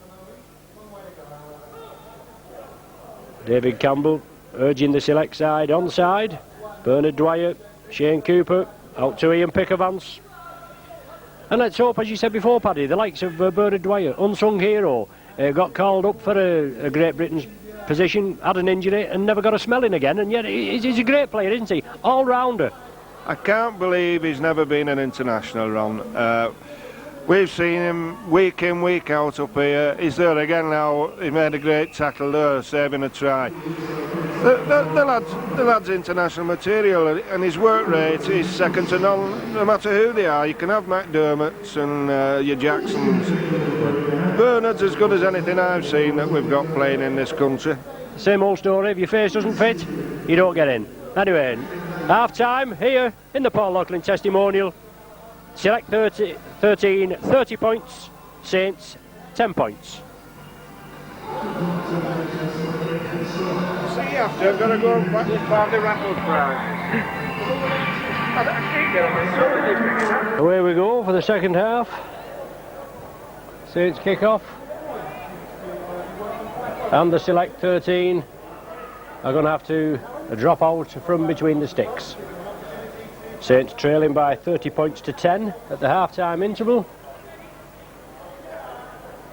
David Campbell urging the select side onside. Bernard Dwyer, Shane Cooper, out to Ian Pickervance. And let's hope, as you said before, Paddy, the likes of Bernard Dwyer, unsung hero, got called up for a Great Britain's position, had an injury and never got a smell in again, and yet he's a great player, isn't he? All-rounder. I can't believe he's never been an international, Ron. We've seen him week in, week out up here. He's there again now. He made a great tackle there, saving a try. The lad's international material, and his work rate is second to none, no matter who they are. You can have McDermott's and your Jacksons. Bernard's as good as anything I've seen that we've got playing in this country. Same old story, if your face doesn't fit, you don't get in. Anyway, half-time here in the Paul Loughlin testimonial. Select 30 points, Saints 10 points. See you after, I've got to go back and find the raffle prize. Away we go for the second half. Saints kick off. And the Select 13 are going to have to drop out from between the sticks. Saints trailing by 30 points to 10 at the half-time interval.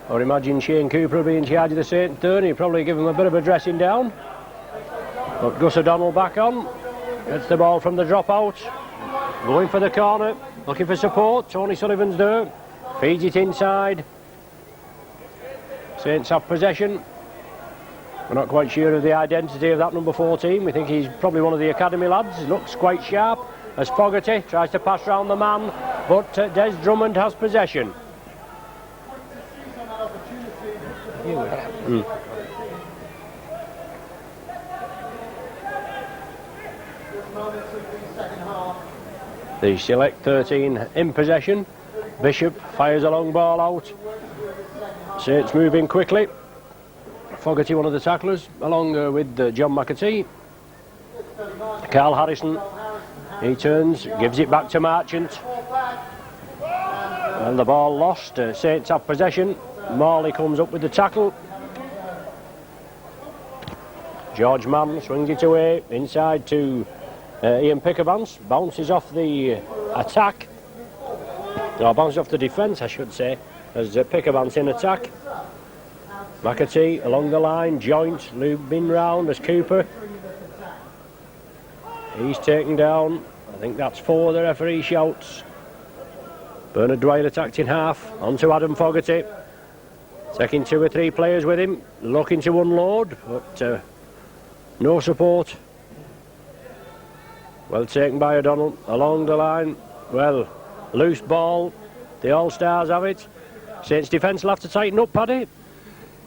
Or imagine Shane Cooper being in charge of the Saints 30, he'd probably give him a bit of a dressing down. But Gus O'Donnell back on, gets the ball from the dropout, going for the corner, looking for support. Tony Sullivan's there, feeds it inside. Saints have possession. We're not quite sure of the identity of that number 14. We think he's probably one of the academy lads. He looks quite sharp as Fogarty tries to pass round the man, but Des Drummond has possession. The Select 13 in possession. Bishop fires a long ball out. Saints moving quickly. Fogarty, one of the tacklers, along with John McAtee. Carl Harrison, he turns, gives it back to Marchant. And the ball lost. Saints have possession. Morley comes up with the tackle. George Mann swings it away inside to Ian Pickervance. Bounces off the attack. No, bounces off the defence, I should say, as Pickervance in attack. McAtee along the line, Joint looping round as Cooper. He's taken down. I think that's 4, the referee shouts. Bernard Dwyer attacked in half, on to Adam Fogarty. Taking 2 or 3 players with him, looking to unload, but no support. Well taken by O'Donnell, along the line. Well, loose ball, the All-Stars have it. Saints defence will have to tighten up, Paddy.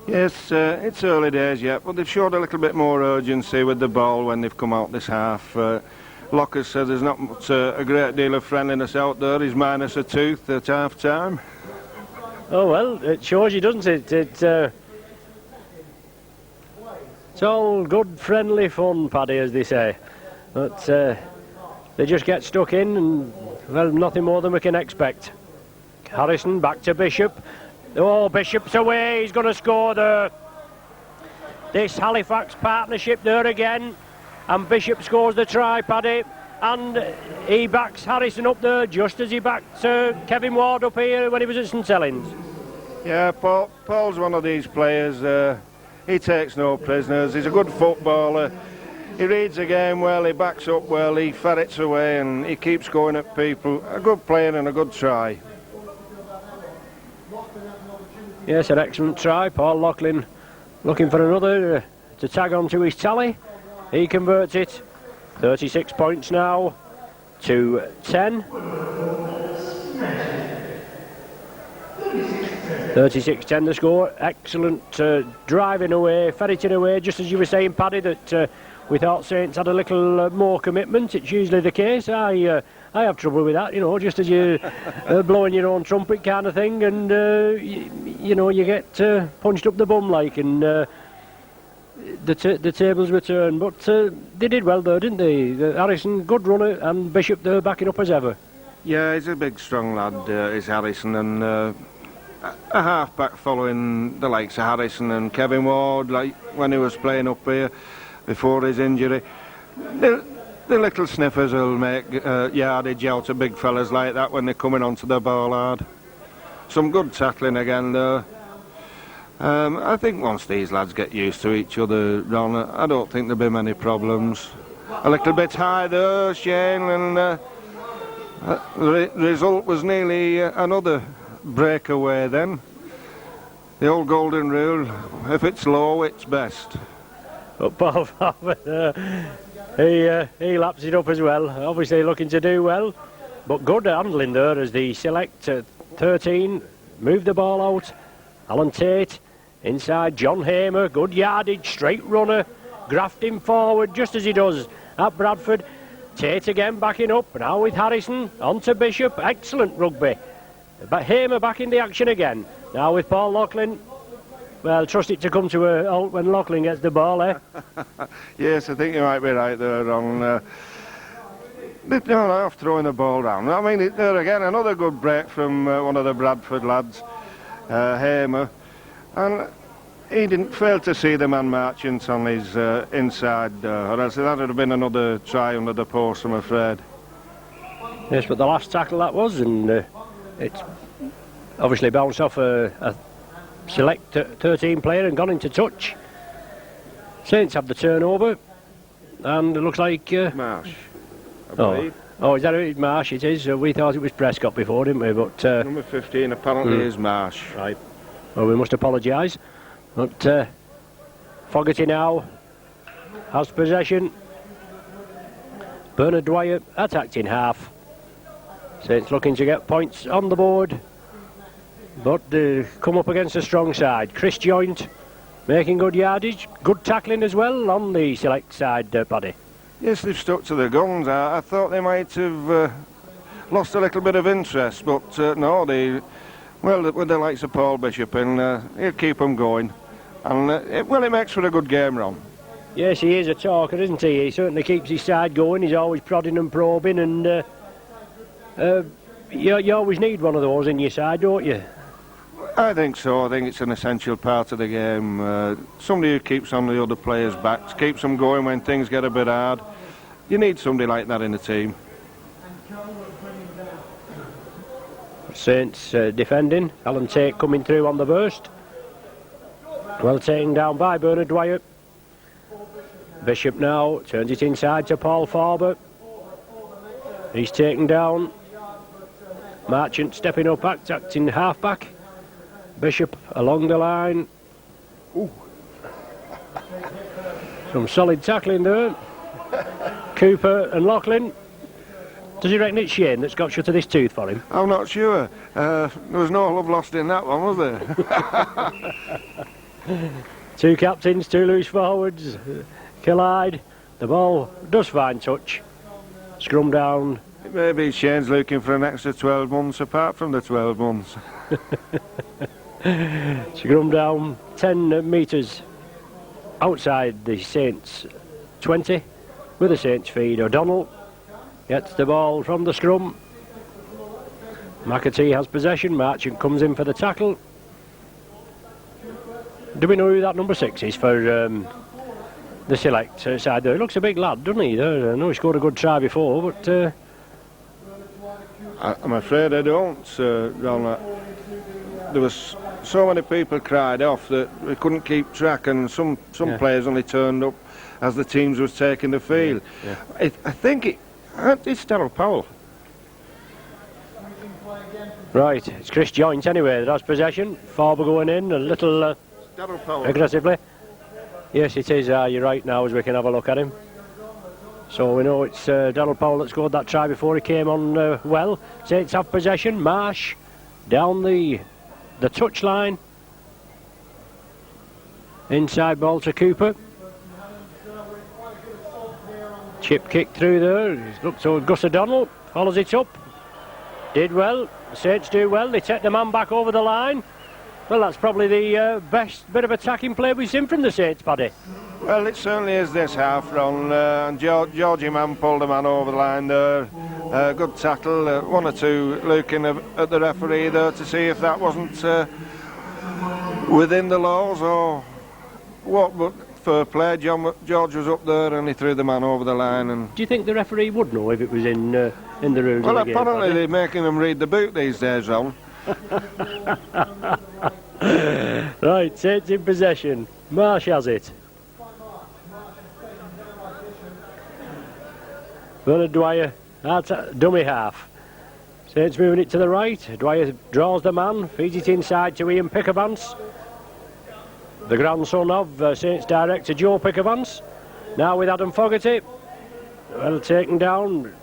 Yes, it's early days yet, but they've showed a little bit more urgency with the ball when they've come out this half. Lockers said there's not much, a great deal of friendliness out there. He's minus a tooth at half-time. Oh well, it shows you, doesn't it? It's all good, friendly fun, Paddy, as they say. But they just get stuck in, and well, nothing more than we can expect. Harrison back to Bishop. Oh, Bishop's away, he's going to score there. This Halifax partnership there again, and Bishop scores the try, Paddy, and he backs Harrison up there just as he backed Kevin Ward up here when he was at St Helens. Yeah, Paul's one of these players. He takes no prisoners. He's a good footballer. He reads the game well, he backs up well, he ferrets away and he keeps going at people. A good player and a good try. Yes, an excellent try. Paul Loughlin looking for another to tag on to his tally. He converts it. 36 points now to 10. 36-10 the score. Excellent driving away, ferreting away, just as you were saying, Paddy, that we thought Saints had a little more commitment. It's usually the case. I have trouble with that, you know, just as you blowing your own trumpet kind of thing, and you know, you get punched up the bum like, and the tables were turned. But they did well though, didn't they? Harrison, good runner, and Bishop there backing up as ever. Yeah, he's a big, strong lad, is Harrison, and a half-back following the likes of Harrison and Kevin Ward, like when he was playing up here before his injury. The little sniffers will make yardage out of big fellas like that when they're coming onto the ball hard. Some good tackling again, though. I think once these lads get used to each other, Ron, I don't think there'll be many problems. A little bit high, though, Shane, and the result was nearly another breakaway then. The old golden rule, if it's low, it's best. But Paul Farber, he laps it up as well, obviously looking to do well. But good handling there as the select 13 moved the ball out. Alan Tate inside John Hamer, good yardage, straight runner, grafting forward just as he does at Bradford. Tate again backing up, now with Harrison, on to Bishop, excellent rugby. But Hamer back in the action again, now with Paul Loughlin. Well, trust it to come to a halt when Loughlin gets the ball, eh? Yes, I think you might be right there, Ron. They're off throwing the ball round. I mean, there again, another good break from one of the Bradford lads, Hamer. And he didn't fail to see the man marchant on his inside, or else that would have been another try under the post, I'm afraid. Yes, but the last tackle that was, and it's obviously bounced off a select 13 player and gone into touch. Saints have the turnover, and it looks like... Marsh, I believe. Oh, is that it? Marsh it is. We thought it was Prescott before, didn't we? But number 15 apparently is Marsh. Right. Well, we must apologise. But Fogarty now has possession. Bernard Dwyer attacked in half. Saints looking to get points on the board, but come up against a strong side. Chris Joint making good yardage, good tackling as well on the select side, Paddy. Yes, they've stuck to the guns. I thought they might have lost a little bit of interest, but no, with the likes of Paul Bishop, and he'll keep them going. And it makes for a good game, Ron. Yes, he is a talker, isn't he? He certainly keeps his side going. He's always prodding and probing, and you always need one of those in your side, don't you? I think so. I think it's an essential part of the game. Somebody who keeps on the other players' backs, keeps them going when things get a bit hard. You need somebody like that in the team. Saints defending. Alan Tate coming through on the burst. Well taken down by Bernard Dwyer. Bishop now turns it inside to Paul Farber. He's taken down. Marchant stepping up, acting half-back. Bishop along the line. Ooh. Some solid tackling there. Cooper and Loughlin. Does he reckon it's Shane that's got shut of this tooth for him? I'm not sure. There was no love lost in that one, was there? Two captains, two loose forwards. Collide. The ball does find touch. Scrum down. Maybe Shane's looking for an extra 12 months apart from the 12 months. Scrum down 10 metres outside the Saints 20 with a Saints feed. O'Donnell gets the ball from the scrum. McAtee has possession. Marchant comes in for the tackle. Do we know who that number 6 is for the select side there? He looks a big lad, doesn't he? I know he scored a good try before, but... I'm afraid I don't, Ron. There was so many people cried off that we couldn't keep track, and some players only turned up as the teams was taking the field. Yeah. I think it's Darryl Powell. Right, it's Chris Joint anyway that has possession. Farber going in a little Darryl Powell. aggressively. Yes, it is. You're right now as we can have a look at him. So we know it's Darryl Powell that scored that try before he came on well. Saints have possession. Marsh down the touchline. Inside ball to Cooper. Chip kick through there. Look to Gus O'Donnell. Follows it up. Did well. The Saints do well. They take the man back over the line. Well, that's probably the best bit of attacking play we've seen from the Saints, Paddy. Well, it certainly is this half run. And Georgie Mann pulled a man over the line there. Good tackle. One or two looking at the referee there to see if that wasn't within the laws or what. But fair play. George was up there and he threw the man over the line. And do you think the referee would know if it was in the rules? Well, of the apparently game, they're making them read the book these days, Ron. Right, Saints in possession. Marsh has it. Bernard Dwyer, that's a dummy half. Saints moving it to the right. Dwyer draws the man, feeds it inside to Ian Pickavance, the grandson of Saints director Joe Pickavance. Now with Adam Fogarty. Well taken down.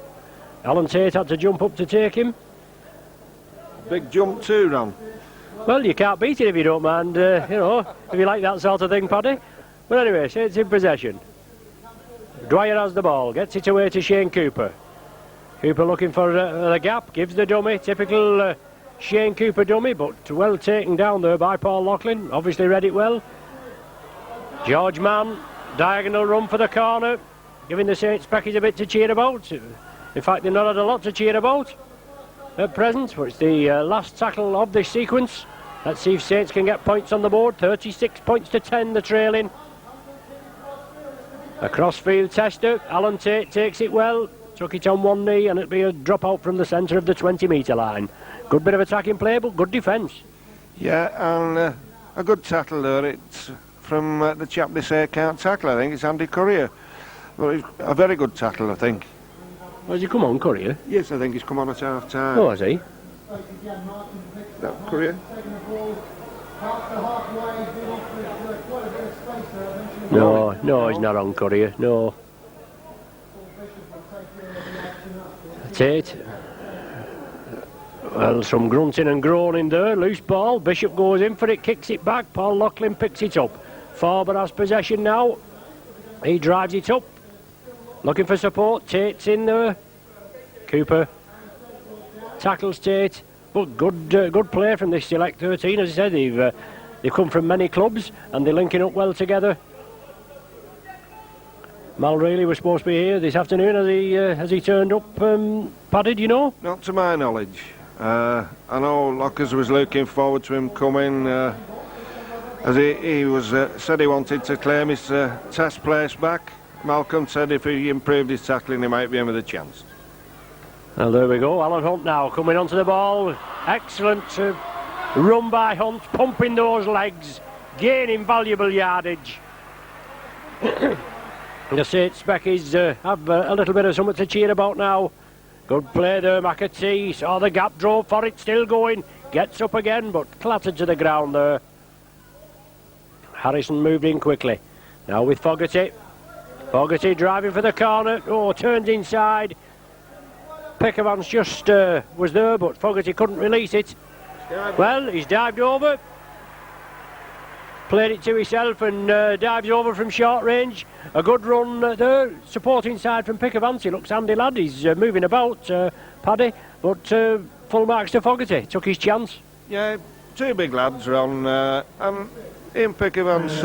Alan Tate had to jump up to take him. Big jump too, Ron. Well, you can't beat it if you don't mind, if you like that sort of thing, Paddy. But anyway, Saints in possession. Dwyer has the ball, gets it away to Shane Cooper. Cooper looking for the gap, gives the dummy, typical Shane Cooper dummy, but well taken down there by Paul Loughlin. Obviously read it well. George Mann, diagonal run for the corner, giving the Saints Speckies a bit to cheer about. In fact, they've not had a lot to cheer about at present, but it's the last tackle of this sequence. Let's see if Saints can get points on the board. 36 points to 10, the trailing. A crossfield tester. Alan Tate takes it well. Took it on one knee and it'll be a drop out from the centre of the 20-metre line. Good bit of attacking play, but good defence. Yeah, and a good tackle there. It's from the chap they say can't tackle, I think. It's Andy Courier. Well, he's a very good tackle, I think. Well, has he come on, Courier? Yes, I think he's come on at half time. Oh, has he? That Courier? No, he's not on Courier, no. Tate. Well, some grunting and groaning there. Loose ball. Bishop goes in for it, kicks it back. Paul Loughlin picks it up. Forber has possession now. He drives it up. Looking for support. Tate's in there. Cooper tackles Tate. But good play from this Select 13. As I said, they've come from many clubs and they're linking up well together. Mal Reilly was supposed to be here this afternoon. Has he turned up, Paddy, do you know? Not to my knowledge. I know Lockers was looking forward to him coming, as he was said he wanted to claim his test place back. Malcolm said if he improved his tackling he might be in with a chance. Well, there we go. Alan Hunt now coming onto the ball. Excellent run by Hunt, pumping those legs, gaining valuable yardage. The Saints Speckies have a little bit of something to cheer about now. Good play there, McAtee. Saw the gap, drove for it, still going. Gets up again, but clattered to the ground there. Harrison moved in quickly. Now with Fogarty. Fogarty driving for the corner. Oh, turns inside. Pickavance just was there, but Fogarty couldn't release it. Well, he's dived over. Played it to himself and dives over from short range. A good run there. Supporting side from Pickavance. He looks handy lad. He's moving about, Paddy. But full marks to Fogarty. Took his chance. Yeah, two big lads are on. And Ian Pickavance,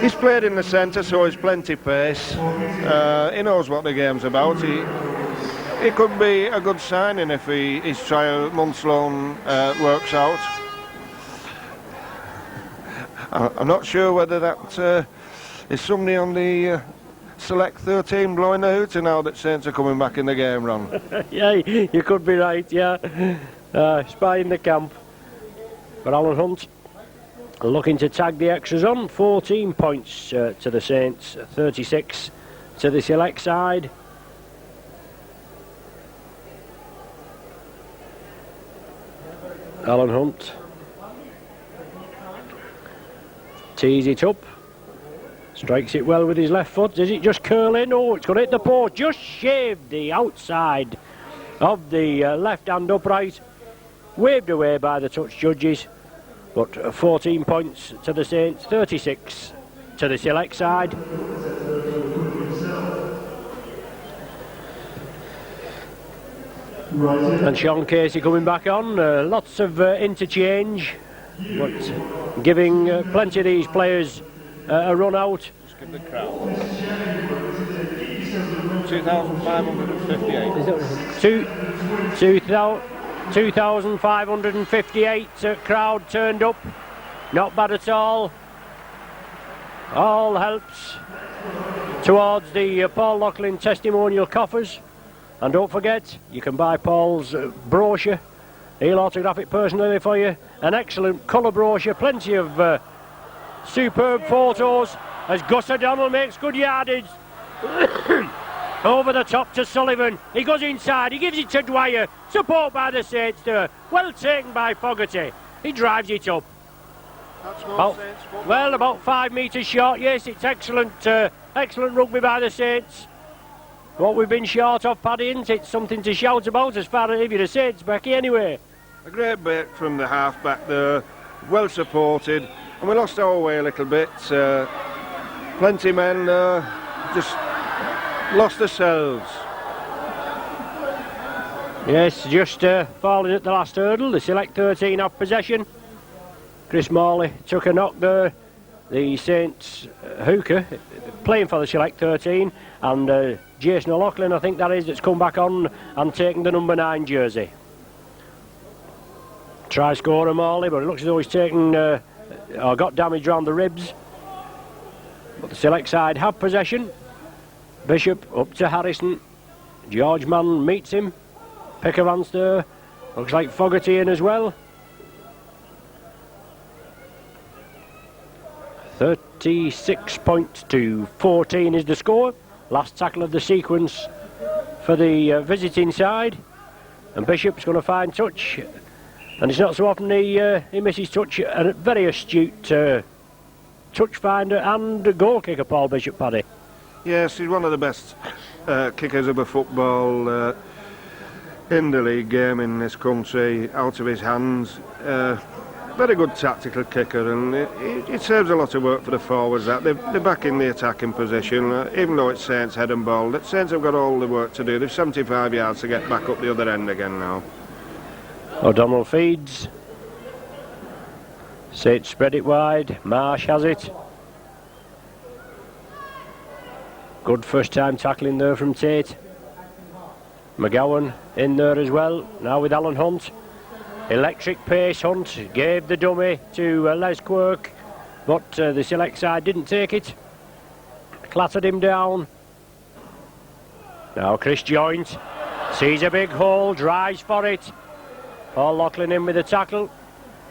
he's played in the centre, so he's plenty pace. He knows what the game's about. He could be a good signing if his trial months loan works out. I'm not sure whether that is somebody on the Select 13 blowing the hooter now that Saints are coming back in the game, Ron. Yeah, you could be right, yeah. Spying the camp. But Alan Hunt looking to tag the extras on. 14 points to the Saints, 36 to the Select side. Alan Hunt tees it up, strikes it well with his left foot. Does it just curl in? Oh, it's going to hit the post. Just shaved the outside of the left hand upright. Waved away by the touch judges. But 14 points to the Saints, 36 to the Select side. And Sean Casey coming back on. Lots of interchange, but giving plenty of these players a run out. Just give the crowd. 2,558. 2,558 crowd turned up. Not bad at all. All helps towards the Paul Loughlin testimonial coffers. And don't forget, you can buy Paul's brochure. He'll autograph it personally for you. An excellent colour brochure, plenty of superb photos as Gus O'Donnell makes good yardage. Over the top to Sullivan. He goes inside, he gives it to Dwyer. Support by the Saints there. Well taken by Fogarty. He drives it up. About 5 metres short. Yes, it's excellent excellent rugby by the Saints. What we've been short of, Paddy, isn't it? Something to shout about as far as if you're the Saints, Becky, anyway. A great break from the half-back there. Well supported. And we lost our way a little bit. Plenty men just lost themselves. Yes, just falling at the last hurdle. The Select 13 have possession. Chris Morley took a knock there. The Saints hooker playing for the Select 13, and Jason O'Loughlin, I think that is, that's come back on and taken the number 9 jersey. Try scorer Morley, but it looks as though he's taken or got damage around the ribs. But the Select side have possession. Bishop up to Harrison. George Mann meets him. Pickervance there. Looks like Fogarty in as well. 36.214 is the score. Last tackle of the sequence for the visiting side. And Bishop's going to find touch. And it's not so often he misses touch. A very astute touch finder and goal kicker, Paul Bishop, Paddy. Yes, he's one of the best kickers of a football in the league game in this country, out of his hands. Very good tactical kicker, and it saves a lot of work for the forwards. That they're back in the attacking position, even though it's Saints head and ball. The Saints have got all the work to do. They've 75 yards to get back up the other end again now. O'Donnell feeds. Saints spread it wide. Marsh has it. Good first time tackling there from Tate. McGowan in there as well, now with Alan Hunt. Electric pace. Hunt gave the dummy to Les Quirk, but the Select side didn't take it. Clattered him down. Now Chris Joint sees a big hole, drives for it. Paul Loughlin in with the tackle,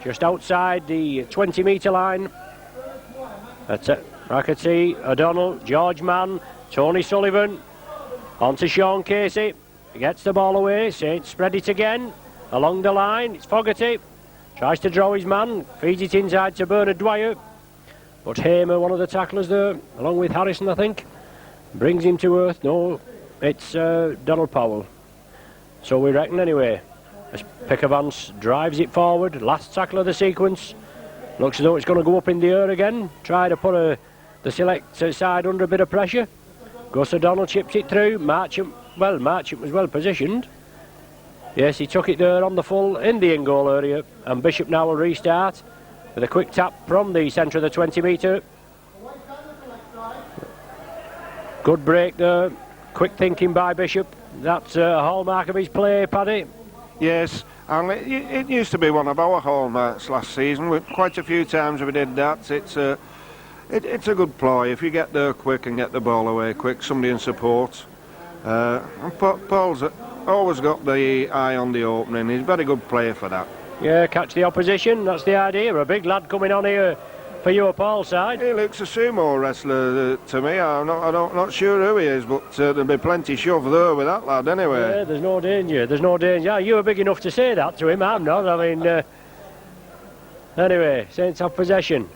just outside the 20-metre line. That's it. Rackettee, O'Donnell, George Mann, Tony Sullivan, on to Sean Casey. He gets the ball away. Saints spread it again along the line. It's Fogarty, tries to draw his man, feeds it inside to Bernard Dwyer, but Hamer, one of the tacklers there, along with Harrison, I think, brings him to earth. No, it's Donald Powell, so we reckon anyway. As Pickervance drives it forward, last tackle of the sequence. Looks as though it's going to go up in the air again. Try to put the Select side under a bit of pressure. Gus O'Donnell chips it through. Marchant was well positioned. Yes, he took it there on the full in the in-goal area, and Bishop now will restart with a quick tap from the centre of the 20-metre. Good break there. Quick thinking by Bishop. That's a hallmark of his play, Paddy. Yes, and it used to be one of our hallmarks last season. Quite a few times we did that. It's a good ploy. If you get there quick and get the ball away quick, somebody in support. And Paul's always got the eye on the opening. He's a very good player for that. Yeah, catch the opposition. That's the idea. A big lad coming on here for your Paul's side. He looks a sumo wrestler to me. I'm not sure who he is, but there'll be plenty shove there with that lad anyway. Yeah, there's no danger. There's no danger. You were big enough to say that to him. I'm not. I mean, anyway, Saints have possession.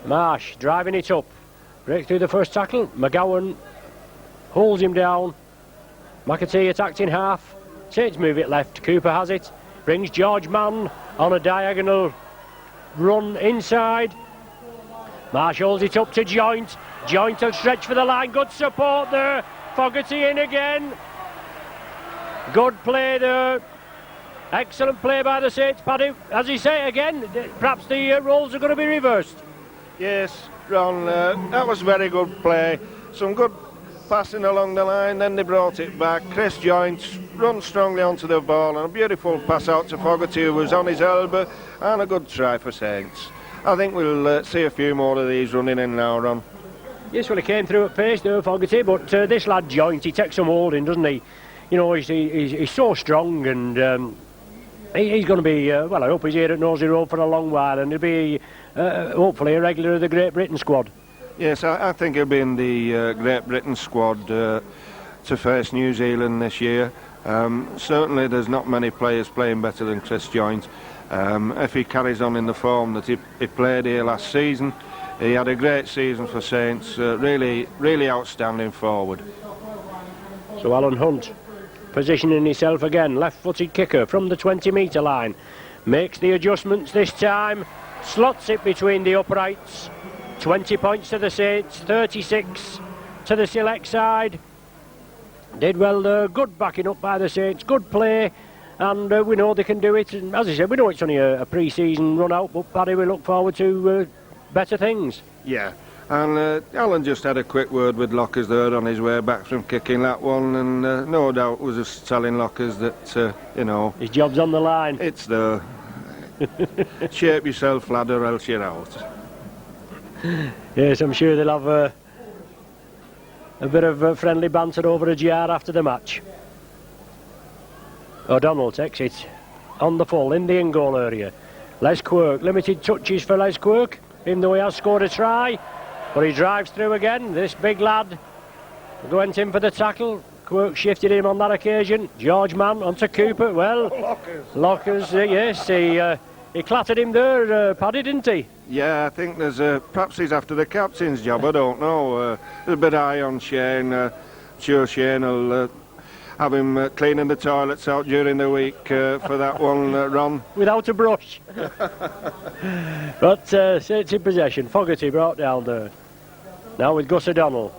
Marsh driving it up. Break through the first tackle. McGowan holds him down. McAtee attacked in half. Saints move it left. Cooper has it. Brings George Mann on a diagonal run inside. Marsh holds it up to Joint. Joint will stretch for the line. Good support there. Fogarty in again. Good play there. Excellent play by the Saints, Paddy. As you say again, perhaps the roles are going to be reversed. Yes, Ron, that was very good play. Some good passing along the line, then they brought it back. Chris Joyce runs strongly onto the ball and a beautiful pass out to Fogarty, who was on his elbow, and a good try for Saints. I think we'll see a few more of these running in now, Ron. Yes, well, he came through at pace there, Fogarty, but this lad Joyce, he takes some holding, doesn't he? You know, he's so strong, and he's going to be, well, I hope he's here at Nosey Road for a long while, and he'll be hopefully a regular of the Great Britain squad. Yes, I think he'll be in the Great Britain squad to face New Zealand this year. Certainly there's not many players playing better than Chris Joyce. If he carries on in the form that he played here last season, he had a great season for Saints, really outstanding forward. So Alan Hunt positioning himself again, left-footed kicker from the 20-metre line, makes the adjustments this time, slots it between the uprights. 20 points to the Saints, 36 to the select side. Did well there, good backing up by the Saints, good play, and we know they can do it. And as I said, we know it's only a pre-season run out, but Paddy, we look forward to better things. Yeah, and Alan just had a quick word with Lockers there on his way back from kicking that one, and no doubt was just telling Lockers that, you know, his job's on the line. It's there. Shape yourself, lad, or else you're out. Yes, I'm sure they'll have a bit of friendly banter over a jar after the match. O'Donnell takes it on the full in the in-goal area. Les Quirk, limited touches for Les Quirk, even though he has scored a try, but he drives through again. This big lad went in for the tackle. Quirk shifted him on that occasion. George Mann onto Cooper. Well, Lockers, yes, he clattered him there, Paddy, didn't he? Yeah, I think there's perhaps he's after the captain's job, I don't know. There's a bit eye on Shane. Sure Shane will have him cleaning the toilets out during the week for that one, Ron. Without a brush. But Saints in possession. Fogarty brought down there. Now with Gus O'Donnell.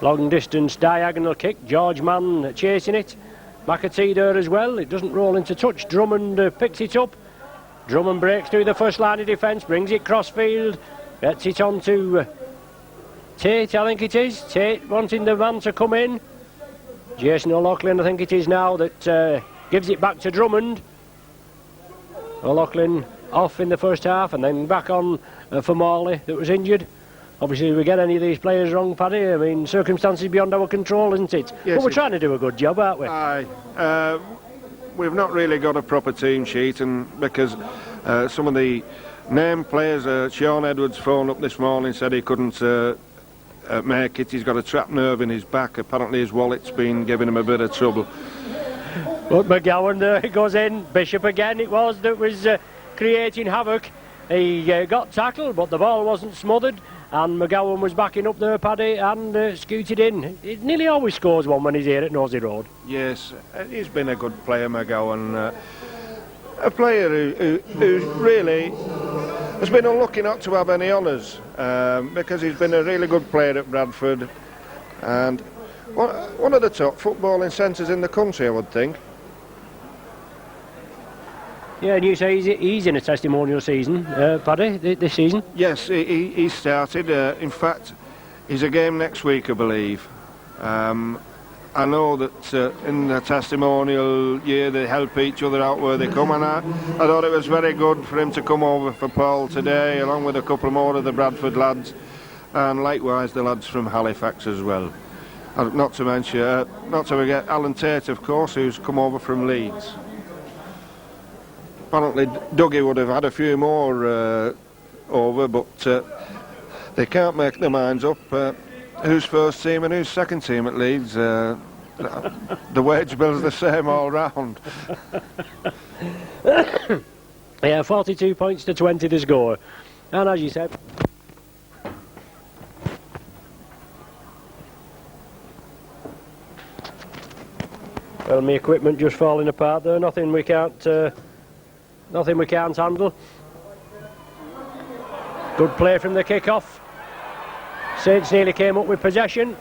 Long distance diagonal kick. George Mann chasing it. McAtee there as well. It doesn't roll into touch. Drummond picks it up. Drummond breaks through the first line of defence, brings it crossfield, gets it on to Tate, I think it is. Tate wanting the man to come in. Jason O'Loughlin, I think it is now, that gives it back to Drummond. O'Loughlin off in the first half and then back on for Morley, that was injured. Obviously, if we get any of these players wrong, Paddy, I mean, circumstances beyond our control, isn't it? Yes, but we're trying to do a good job, aren't we? Aye. We've not really got a proper team sheet, and because some of the named players, Sean Edwards phoned up this morning, said he couldn't make it. He's got a trapped nerve in his back. Apparently his wallet's been giving him a bit of trouble. But McGowan there goes in. Bishop again it was that was creating havoc. He got tackled, but the ball wasn't smothered, and McGowan was backing up there, Paddy, and scooted in. He nearly always scores one when he's here at Nosey Road. Yes, he's been a good player, McGowan. A player who really has been unlucky not to have any honours, because he's been a really good player at Bradford, and one of the top footballing centres in the country, I would think. Yeah, and you say he's in a testimonial season, Paddy, this season? Yes, he started. In fact, he's a game next week, I believe. I know that in the testimonial year they help each other out where they come, and I thought it was very good for him to come over for Paul today, along with a couple more of the Bradford lads, and likewise the lads from Halifax as well. Not to forget Alan Tate, of course, who's come over from Leeds. Apparently Dougie would have had a few more over, but they can't make their minds up who's first team and who's second team at Leeds. The wage bill's the same all round. Yeah, 42 points to 20 the score, and as you said, well, my equipment just falling apart there. Nothing we can't handle. Good play from the kick-off. Saints nearly came up with possession,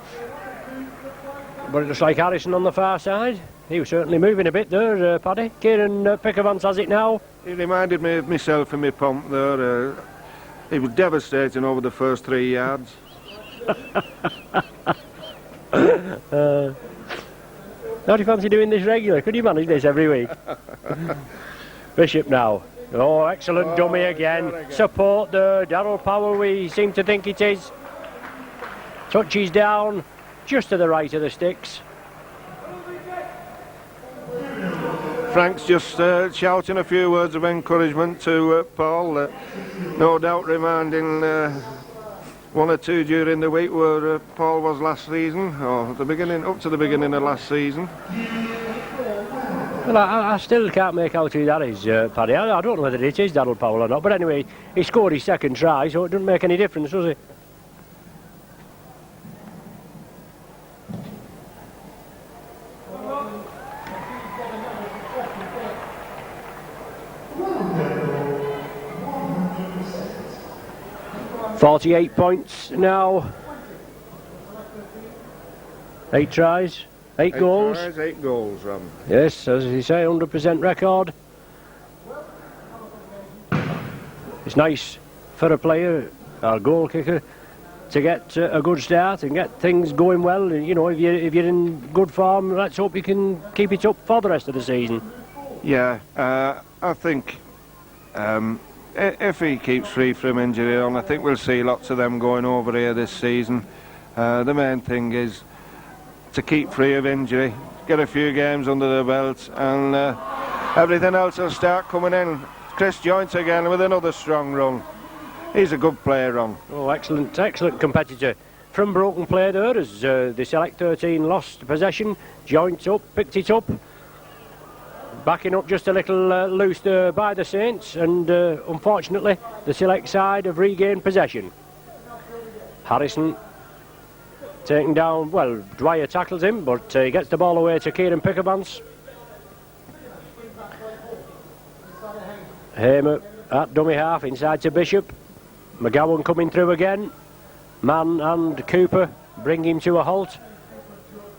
but it looks like Harrison on the far side. He was certainly moving a bit there, Paddy. Kieran Pickervance has it now. He reminded me of myself in my pomp there. He was devastating over the first 3 yards. How do you fancy doing this regular? Could you manage this every week? Bishop now. Oh, excellent dummy again. Support there. Darryl Powell, we seem to think it is. Touches down, just to the right of the sticks. Frank's just shouting a few words of encouragement to Paul. No doubt reminding 1 or 2 during the week where Paul was last season, or up to the beginning of last season. Well, I still can't make out who that is, Paddy. I don't know whether it is Darryl Powell or not, but anyway, he scored his second try, so it doesn't make any difference, does it? .48 points now. 8 tries, 8 goals. 8 goals, Ram. Yes, as you say, 100% record. It's nice for a player, our goal kicker, to get a good start and get things going well. You know, if you're in good form, let's hope you can keep it up for the rest of the season. Yeah, I think if he keeps free from injury on, I think we'll see lots of them going over here this season. The main thing is to keep free of injury, get a few games under the belt, and everything else will start coming in. Chris Joyce again with another strong run. He's a good player, Ron. Oh, excellent competitor. From broken play there as the Select 13 lost possession. Joint up, picked it up. Backing up just a little loose there by the Saints, and unfortunately the Select side have regained possession. Harrison taken down, well, Dwyer tackles him, but he gets the ball away to Kieran Pickervance. Hamer at dummy half, inside to Bishop. McGowan coming through again. Mann and Cooper bring him to a halt.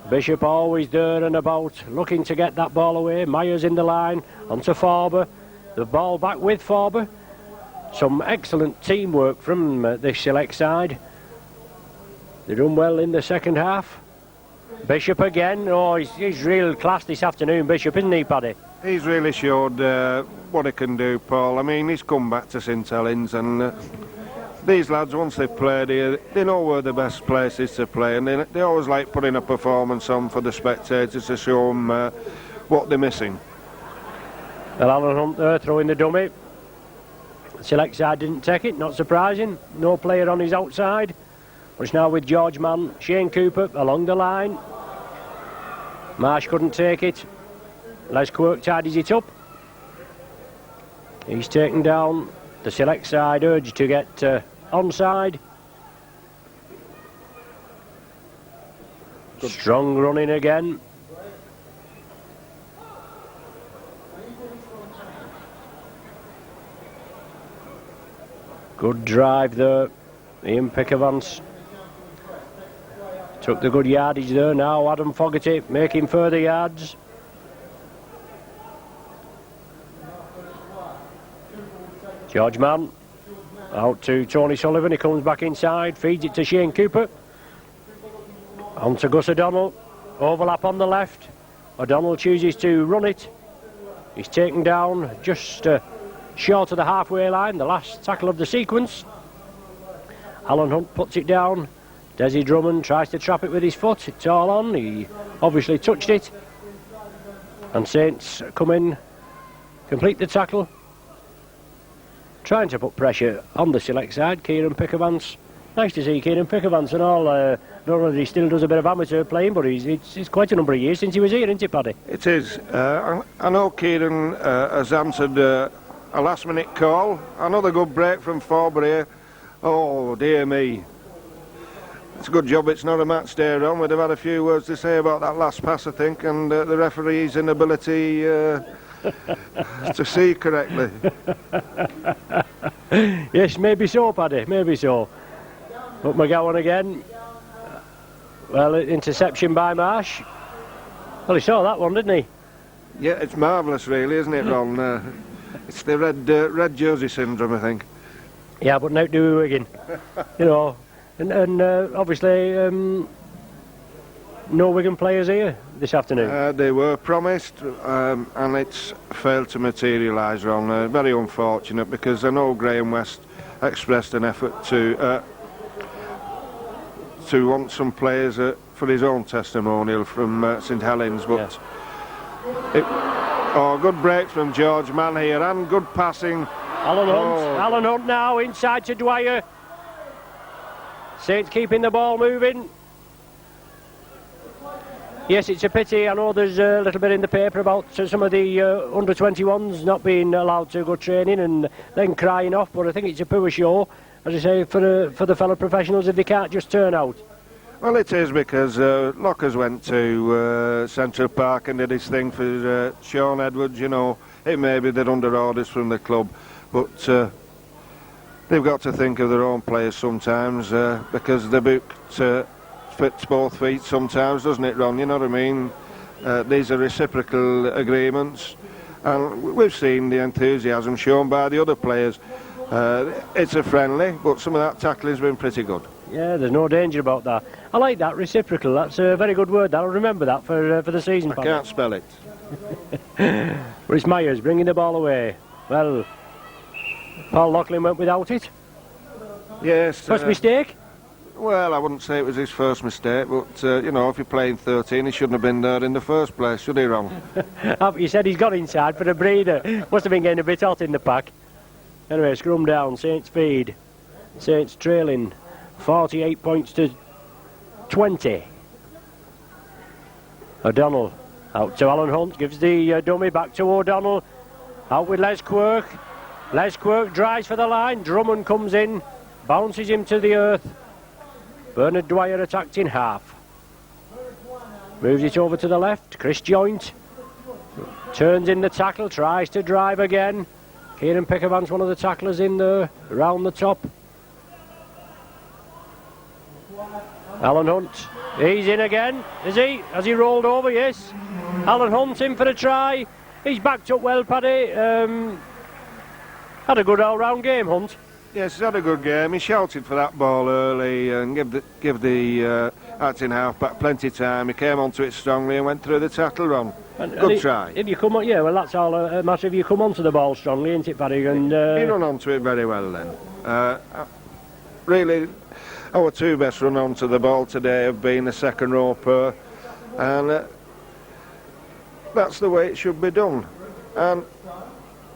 Bishop always there and about, looking to get that ball away. Myers in the line, onto Forber. The ball back with Forber. Some excellent teamwork from this Select side. They've done well in the second half. Bishop again. Oh, he's real class this afternoon, Bishop, isn't he, Paddy? He's really showed what he can do, Paul. I mean, he's come back to St Helens, and these lads, once they've played here, they know where the best place is to play, and they always like putting a performance on for the spectators to show them what they're missing. Well, Alan Hunt there throwing the dummy. Select side didn't take it, not surprising. No player on his outside. But it's now with George Mann, Shane Cooper along the line. Marsh couldn't take it. Les Quirk tidies it up. He's taken down. The Select side urged to get onside. Good. Strong running again. Good drive there. Ian Pickervance took the good yardage there. Now Adam Fogarty making further yards. George Mann out to Tony Sullivan. He comes back inside, feeds it to Shane Cooper. On to Gus O'Donnell. Overlap on the left. O'Donnell chooses to run it. He's taken down just short of the halfway line, the last tackle of the sequence. Alan Hunt puts it down. Desi Drummond tries to trap it with his foot. It's all on. He obviously touched it. And Saints come in, complete the tackle. Trying to put pressure on the Select side. Kieran Pickervance. Nice to see Kieran Pickervance and all. Not only he still does a bit of amateur playing, but it's quite a number of years since he was here, isn't it, Paddy? It is. I know Kieran has answered a last-minute call. Another good break from Forber here. Oh, dear me. It's a good job it's not a match day on. We'd have had a few words to say about that last pass, I think, and the referee's inability to see correctly. Yes, maybe so, Paddy, maybe so. But McGowan again. Well, interception by Marsh. Well, he saw that one, didn't he? Yeah, it's marvellous, really, isn't it, Ron? It's the red jersey syndrome, I think. Yeah, but now do Wigan. You know, and obviously no Wigan players here this afternoon. They were promised, and it's failed to materialise, Ron. Very unfortunate, because I know Graham West expressed an effort to want some players for his own testimonial from St Helens, but good break from George Mann here, and good passing. Alan Hunt now inside to Dwyer. Saints keeping the ball moving. Yes, it's a pity. I know there's a little bit in the paper about some of the under-21s not being allowed to go training and then crying off, but I think it's a poor show, as I say, for the fellow professionals if they can't just turn out. Well, it is, because Lockers went to Central Park and did his thing for Sean Edwards. You know, it may be they're under orders from the club, but they've got to think of their own players sometimes, because the book fits both feet sometimes, doesn't it, Ron? You know what I mean? These are reciprocal agreements, and we've seen the enthusiasm shown by the other players. It's a friendly, but some of that tackling's been pretty good. Yeah, there's no danger about that. I like that, reciprocal. That's a very good word. I'll remember that for the season. I can't spell it. Rhys Myers bringing the ball away. Well, Paul Loughlin went without it. Yes. First mistake? Well, I wouldn't say it was his first mistake, but, you know, if you're playing 13, he shouldn't have been there in the first place, should he, Ron? He said he's got inside for a breather. Must have been getting a bit hot in the pack. Anyway, scrum down, Saints feed. Saints trailing 48 points to 20. O'Donnell out to Alan Hunt, gives the dummy back to O'Donnell. Out with Les Quirk. Les Quirk drives for the line. Drummond comes in, bounces him to the earth. Bernard Dwyer attacked in half. Moves it over to the left. Chris Joint turns in the tackle, tries to drive again. Kieran Pickervan's one of the tacklers in there, round the top. Alan Hunt, he's in again, is he? Has he rolled over? Yes. Alan Hunt in for a try. He's backed up well, Paddy. Had a good all-round game, Hunt. Yes, he's had a good game. He shouted for that ball early and give the acting half-back plenty of time. He came onto it strongly and went through the tackle, Ron. Good try. If you come on, yeah, well, that's all a matter if you come onto the ball strongly, isn't it, Paddy? And he run onto it very well then. Really, our two best run onto the ball today have been the second row pair, and that's the way it should be done. And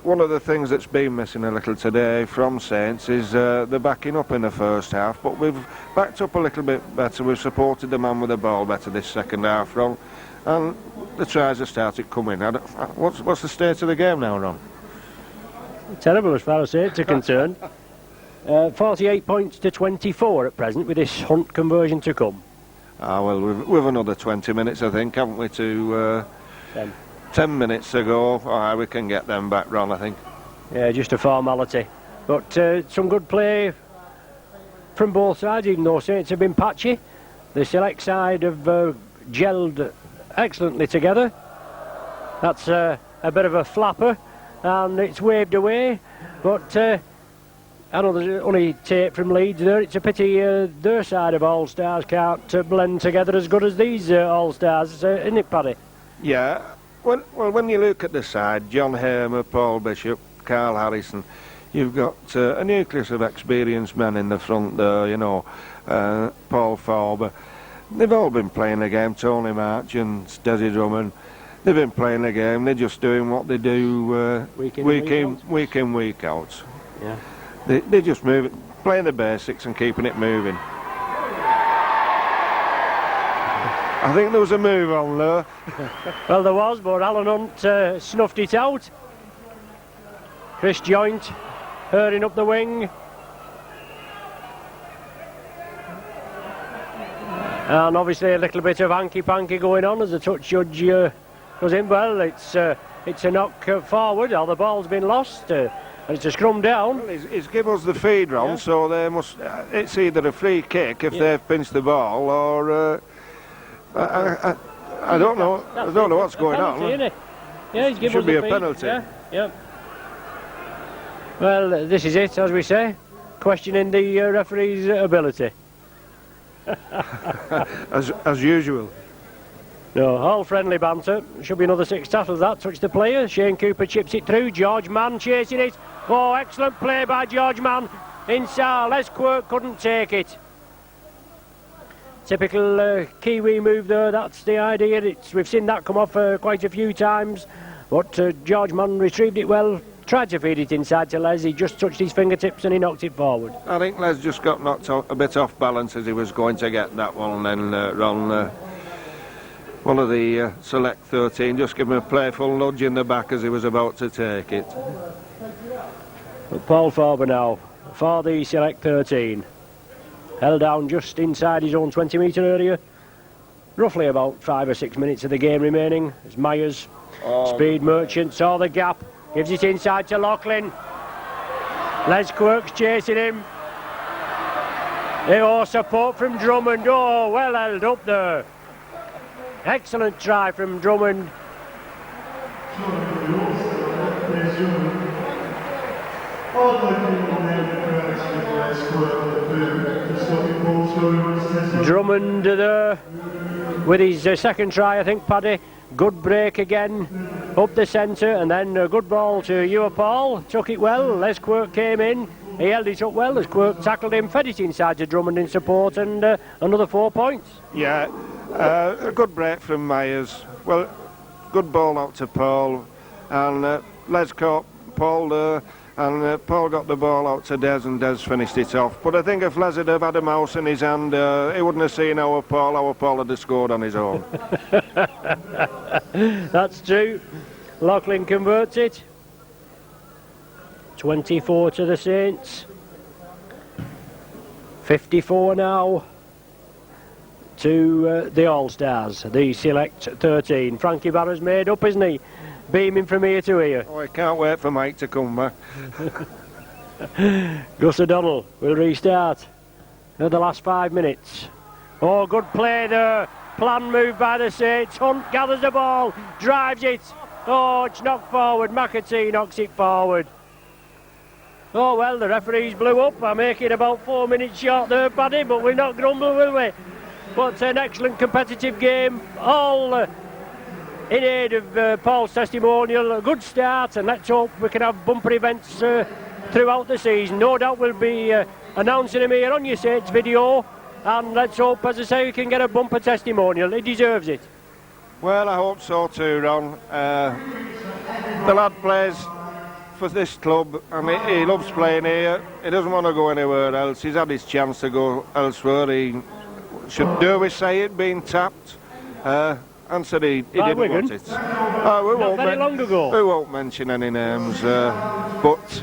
one of the things that's been missing a little today from Saints is the backing up in the first half, but we've backed up a little bit better. We've supported the man with the ball better this second half, Ron, and the tries have started coming. What's the state of the game now, Ron? Terrible as far as Saints are concerned. 48 points to 24 at present, with this Hunt conversion to come. Well, we've another 20 minutes, I think, haven't we, to 10 minutes ago. We can get them back, Ron, I think. Yeah, just a formality. But some good play from both sides, even though Saints have been patchy. The select side have gelled excellently together. That's a bit of a flapper, and it's waved away. But I know there's only tape from Leeds there. It's a pity their side of All-Stars can't blend together as good as these All-Stars, isn't it, Paddy? Yeah. Well, when you look at the side, John Hamer, Paul Bishop, Carl Harrison, you've got a nucleus of experienced men in the front there, you know, Paul Forber. They've all been playing the game, Tony Marchant, Desi Drummond. They've been playing the game, they're just doing what they do week in, week out. Yeah. They're just moving, playing the basics and keeping it moving. I think there was a move on there. Well, there was, but Alan Hunt snuffed it out. Chris Joint hurrying up the wing. And obviously a little bit of hanky-panky going on as the touch judge goes in. Well, it's a knock forward, or the ball's been lost. And it's a scrum down. Well, he's given us the feed, Ron, so they must. It's either a free kick if they've pinched the ball, or I don't know. I don't know what's going on. Isn't it? Yeah, he's given Should us be the a feed. penalty. Yeah. Well, this is it, as we say, questioning the referee's ability. as usual. No, all friendly banter. Should be another 6 tackles that. Touch the player. Shane Cooper chips it through. George Mann chasing it. Oh, excellent play by George Mann. Inside, Les Quirk couldn't take it. Typical Kiwi move there. That's the idea. We've seen that come off quite a few times. But George Mann retrieved it well. Tried to feed it inside to Les. He just touched his fingertips and he knocked it forward. I think Les just got knocked a bit off balance as he was going to get that one, and then Ron, one of the select 13, just gave him a playful nudge in the back as he was about to take it. But Paul Farber now for the select 13. Held down just inside his own 20-metre area. Roughly about 5 or 6 minutes of the game remaining. As Myers, Speed Merchant, saw the gap. Gives it inside to Loughlin. Les Quirk's chasing him. Oh, support from Drummond. Oh, well held up there. Excellent try from Drummond. Drummond there with his second try, I think, Paddy. Good break again up the centre, and then a good ball to you, Paul. Took it well. Les Quirk came in. He held it up well as Quirk tackled him, fed it inside to Drummond in support, and another 4 points. Yeah, a good break from Myers. Well, good ball out to Paul, and Les caught Paul there, and Paul got the ball out to Des, and Des finished it off. But I think if Les had have had a mouse in his hand, he wouldn't have seen our Paul would have scored on his own. That's true. Loughlin converts it. 24 to the Saints. 54 now to the All-Stars, the select 13. Frankie Barra's made up, isn't he? Beaming from ear to ear. Oh, I can't wait for Mike to come back. Gus O'Donnell will restart at the last 5 minutes. Oh, good play there. Plan move by the Saints. Hunt gathers the ball, drives it. Oh, it's knocked forward. McAtee knocks it forward. Oh, well, the referees blew up. I make it about 4 minutes short there, Paddy, but we're not grumble, will we? But an excellent competitive game. All in aid of Paul's testimonial. A good start, and let's hope we can have bumper events throughout the season. No doubt we'll be announcing him here on your Saints video, and let's hope, as I say, we can get a bumper testimonial. He deserves it. Well, I hope so too, Ron. The lad plays for this club. I mean, he loves playing here. He doesn't want to go anywhere else. He's had his chance to go elsewhere. He should, do we say it, being tapped? And said he didn't Wigan. want it. Not very long ago. We won't mention any names, but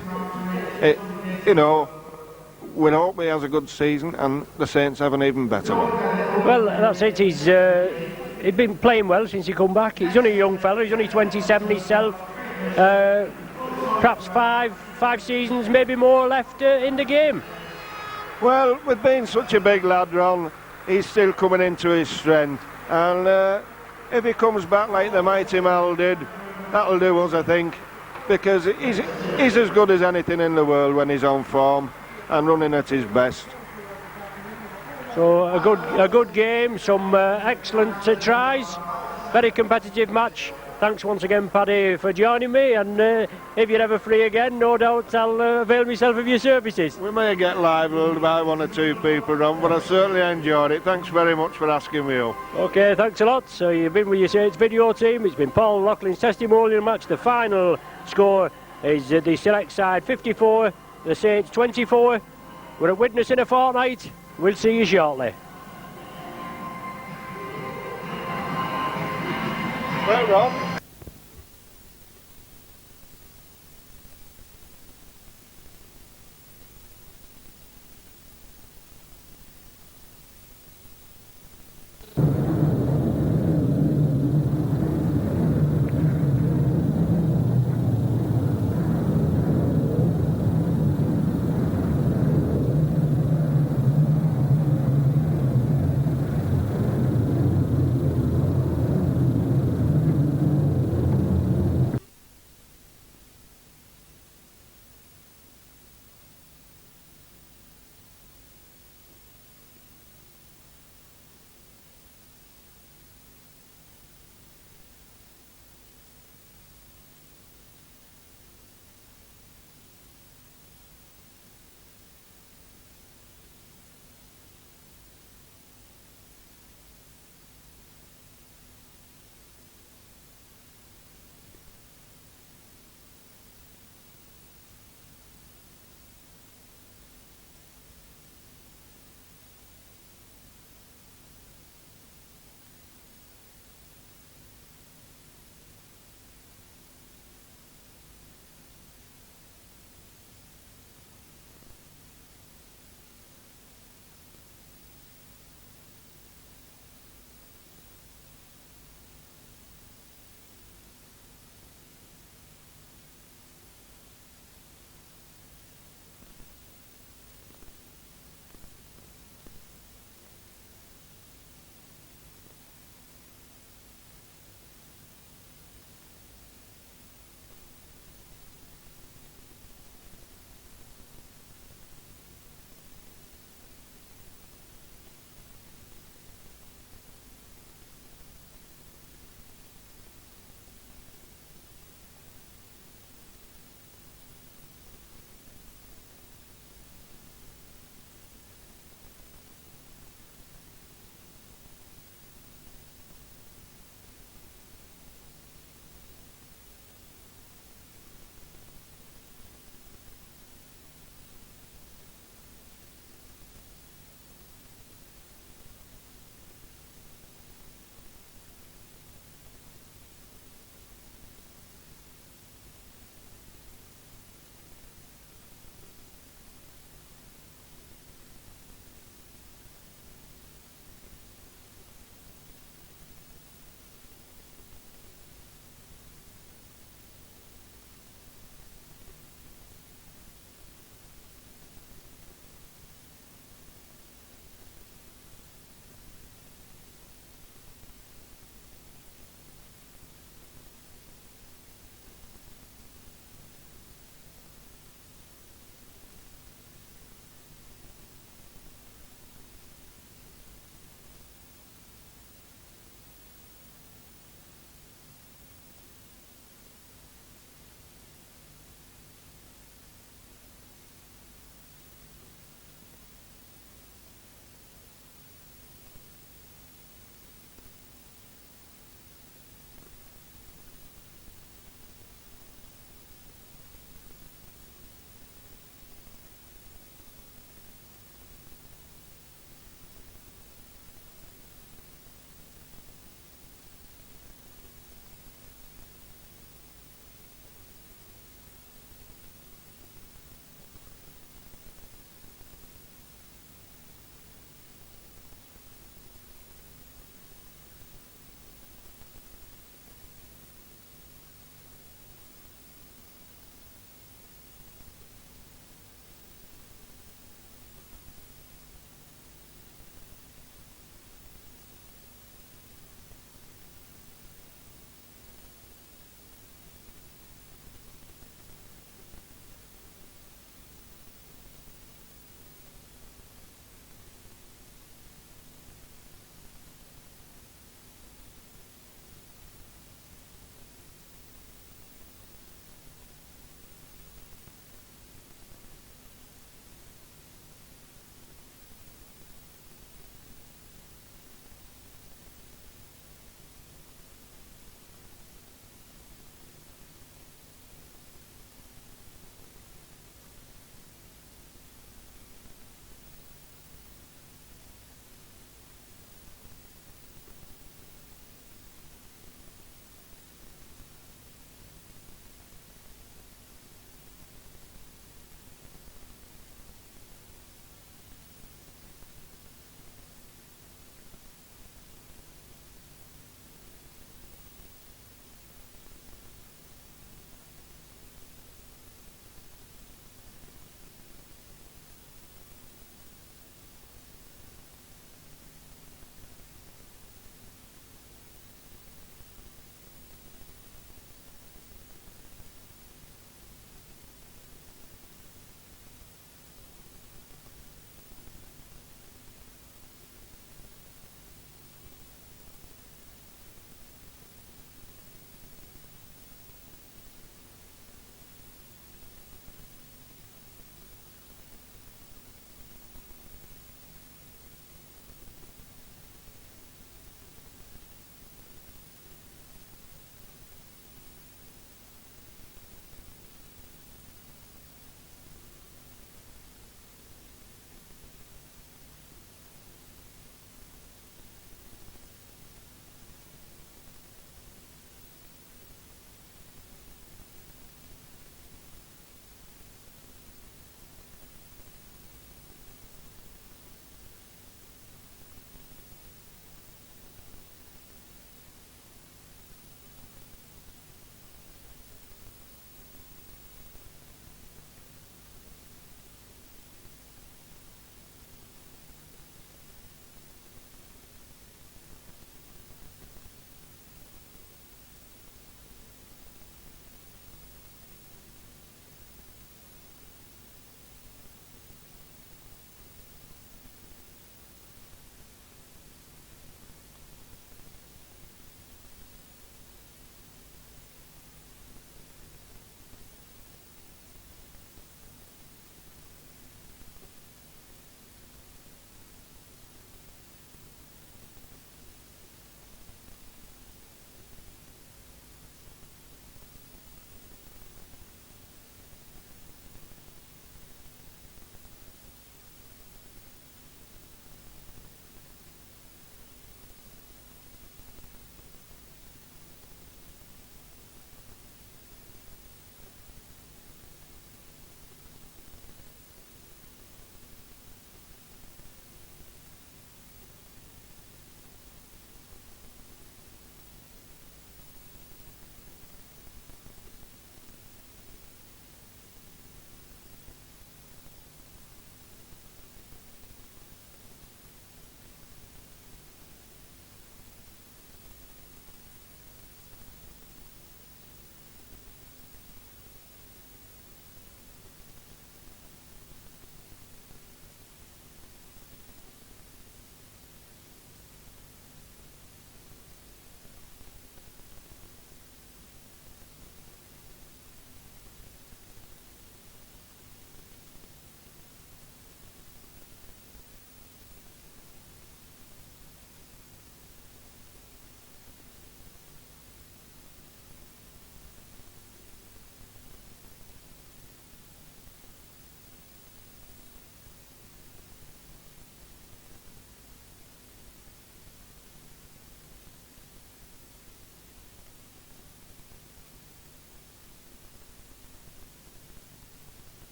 you know, we hope he has a good season, and the Saints have an even better one. Well, that's it. He's been playing well since he come back. He's only a young fella. He's only 27 himself. Perhaps five seasons, maybe more left in the game. Well, with being such a big lad, Ron, he's still coming into his strength, and if he comes back like the mighty Mal did, that'll do us, I think, because he's as good as anything in the world when he's on form and running at his best. So a good game, some excellent tries, very competitive match. Thanks once again, Paddy, for joining me, and if you're ever free again, no doubt I'll avail myself of your services. We may get libelled by 1 or 2 people, Ron, but I certainly enjoyed it. Thanks very much for asking me up. OK, thanks a lot. So you've been with your Saints video team. It's been Paul Loughlin's testimonial match. The final score is the select side 54, the Saints 24. We're at Widnes in a fortnight. We'll see you shortly. Well, Ron.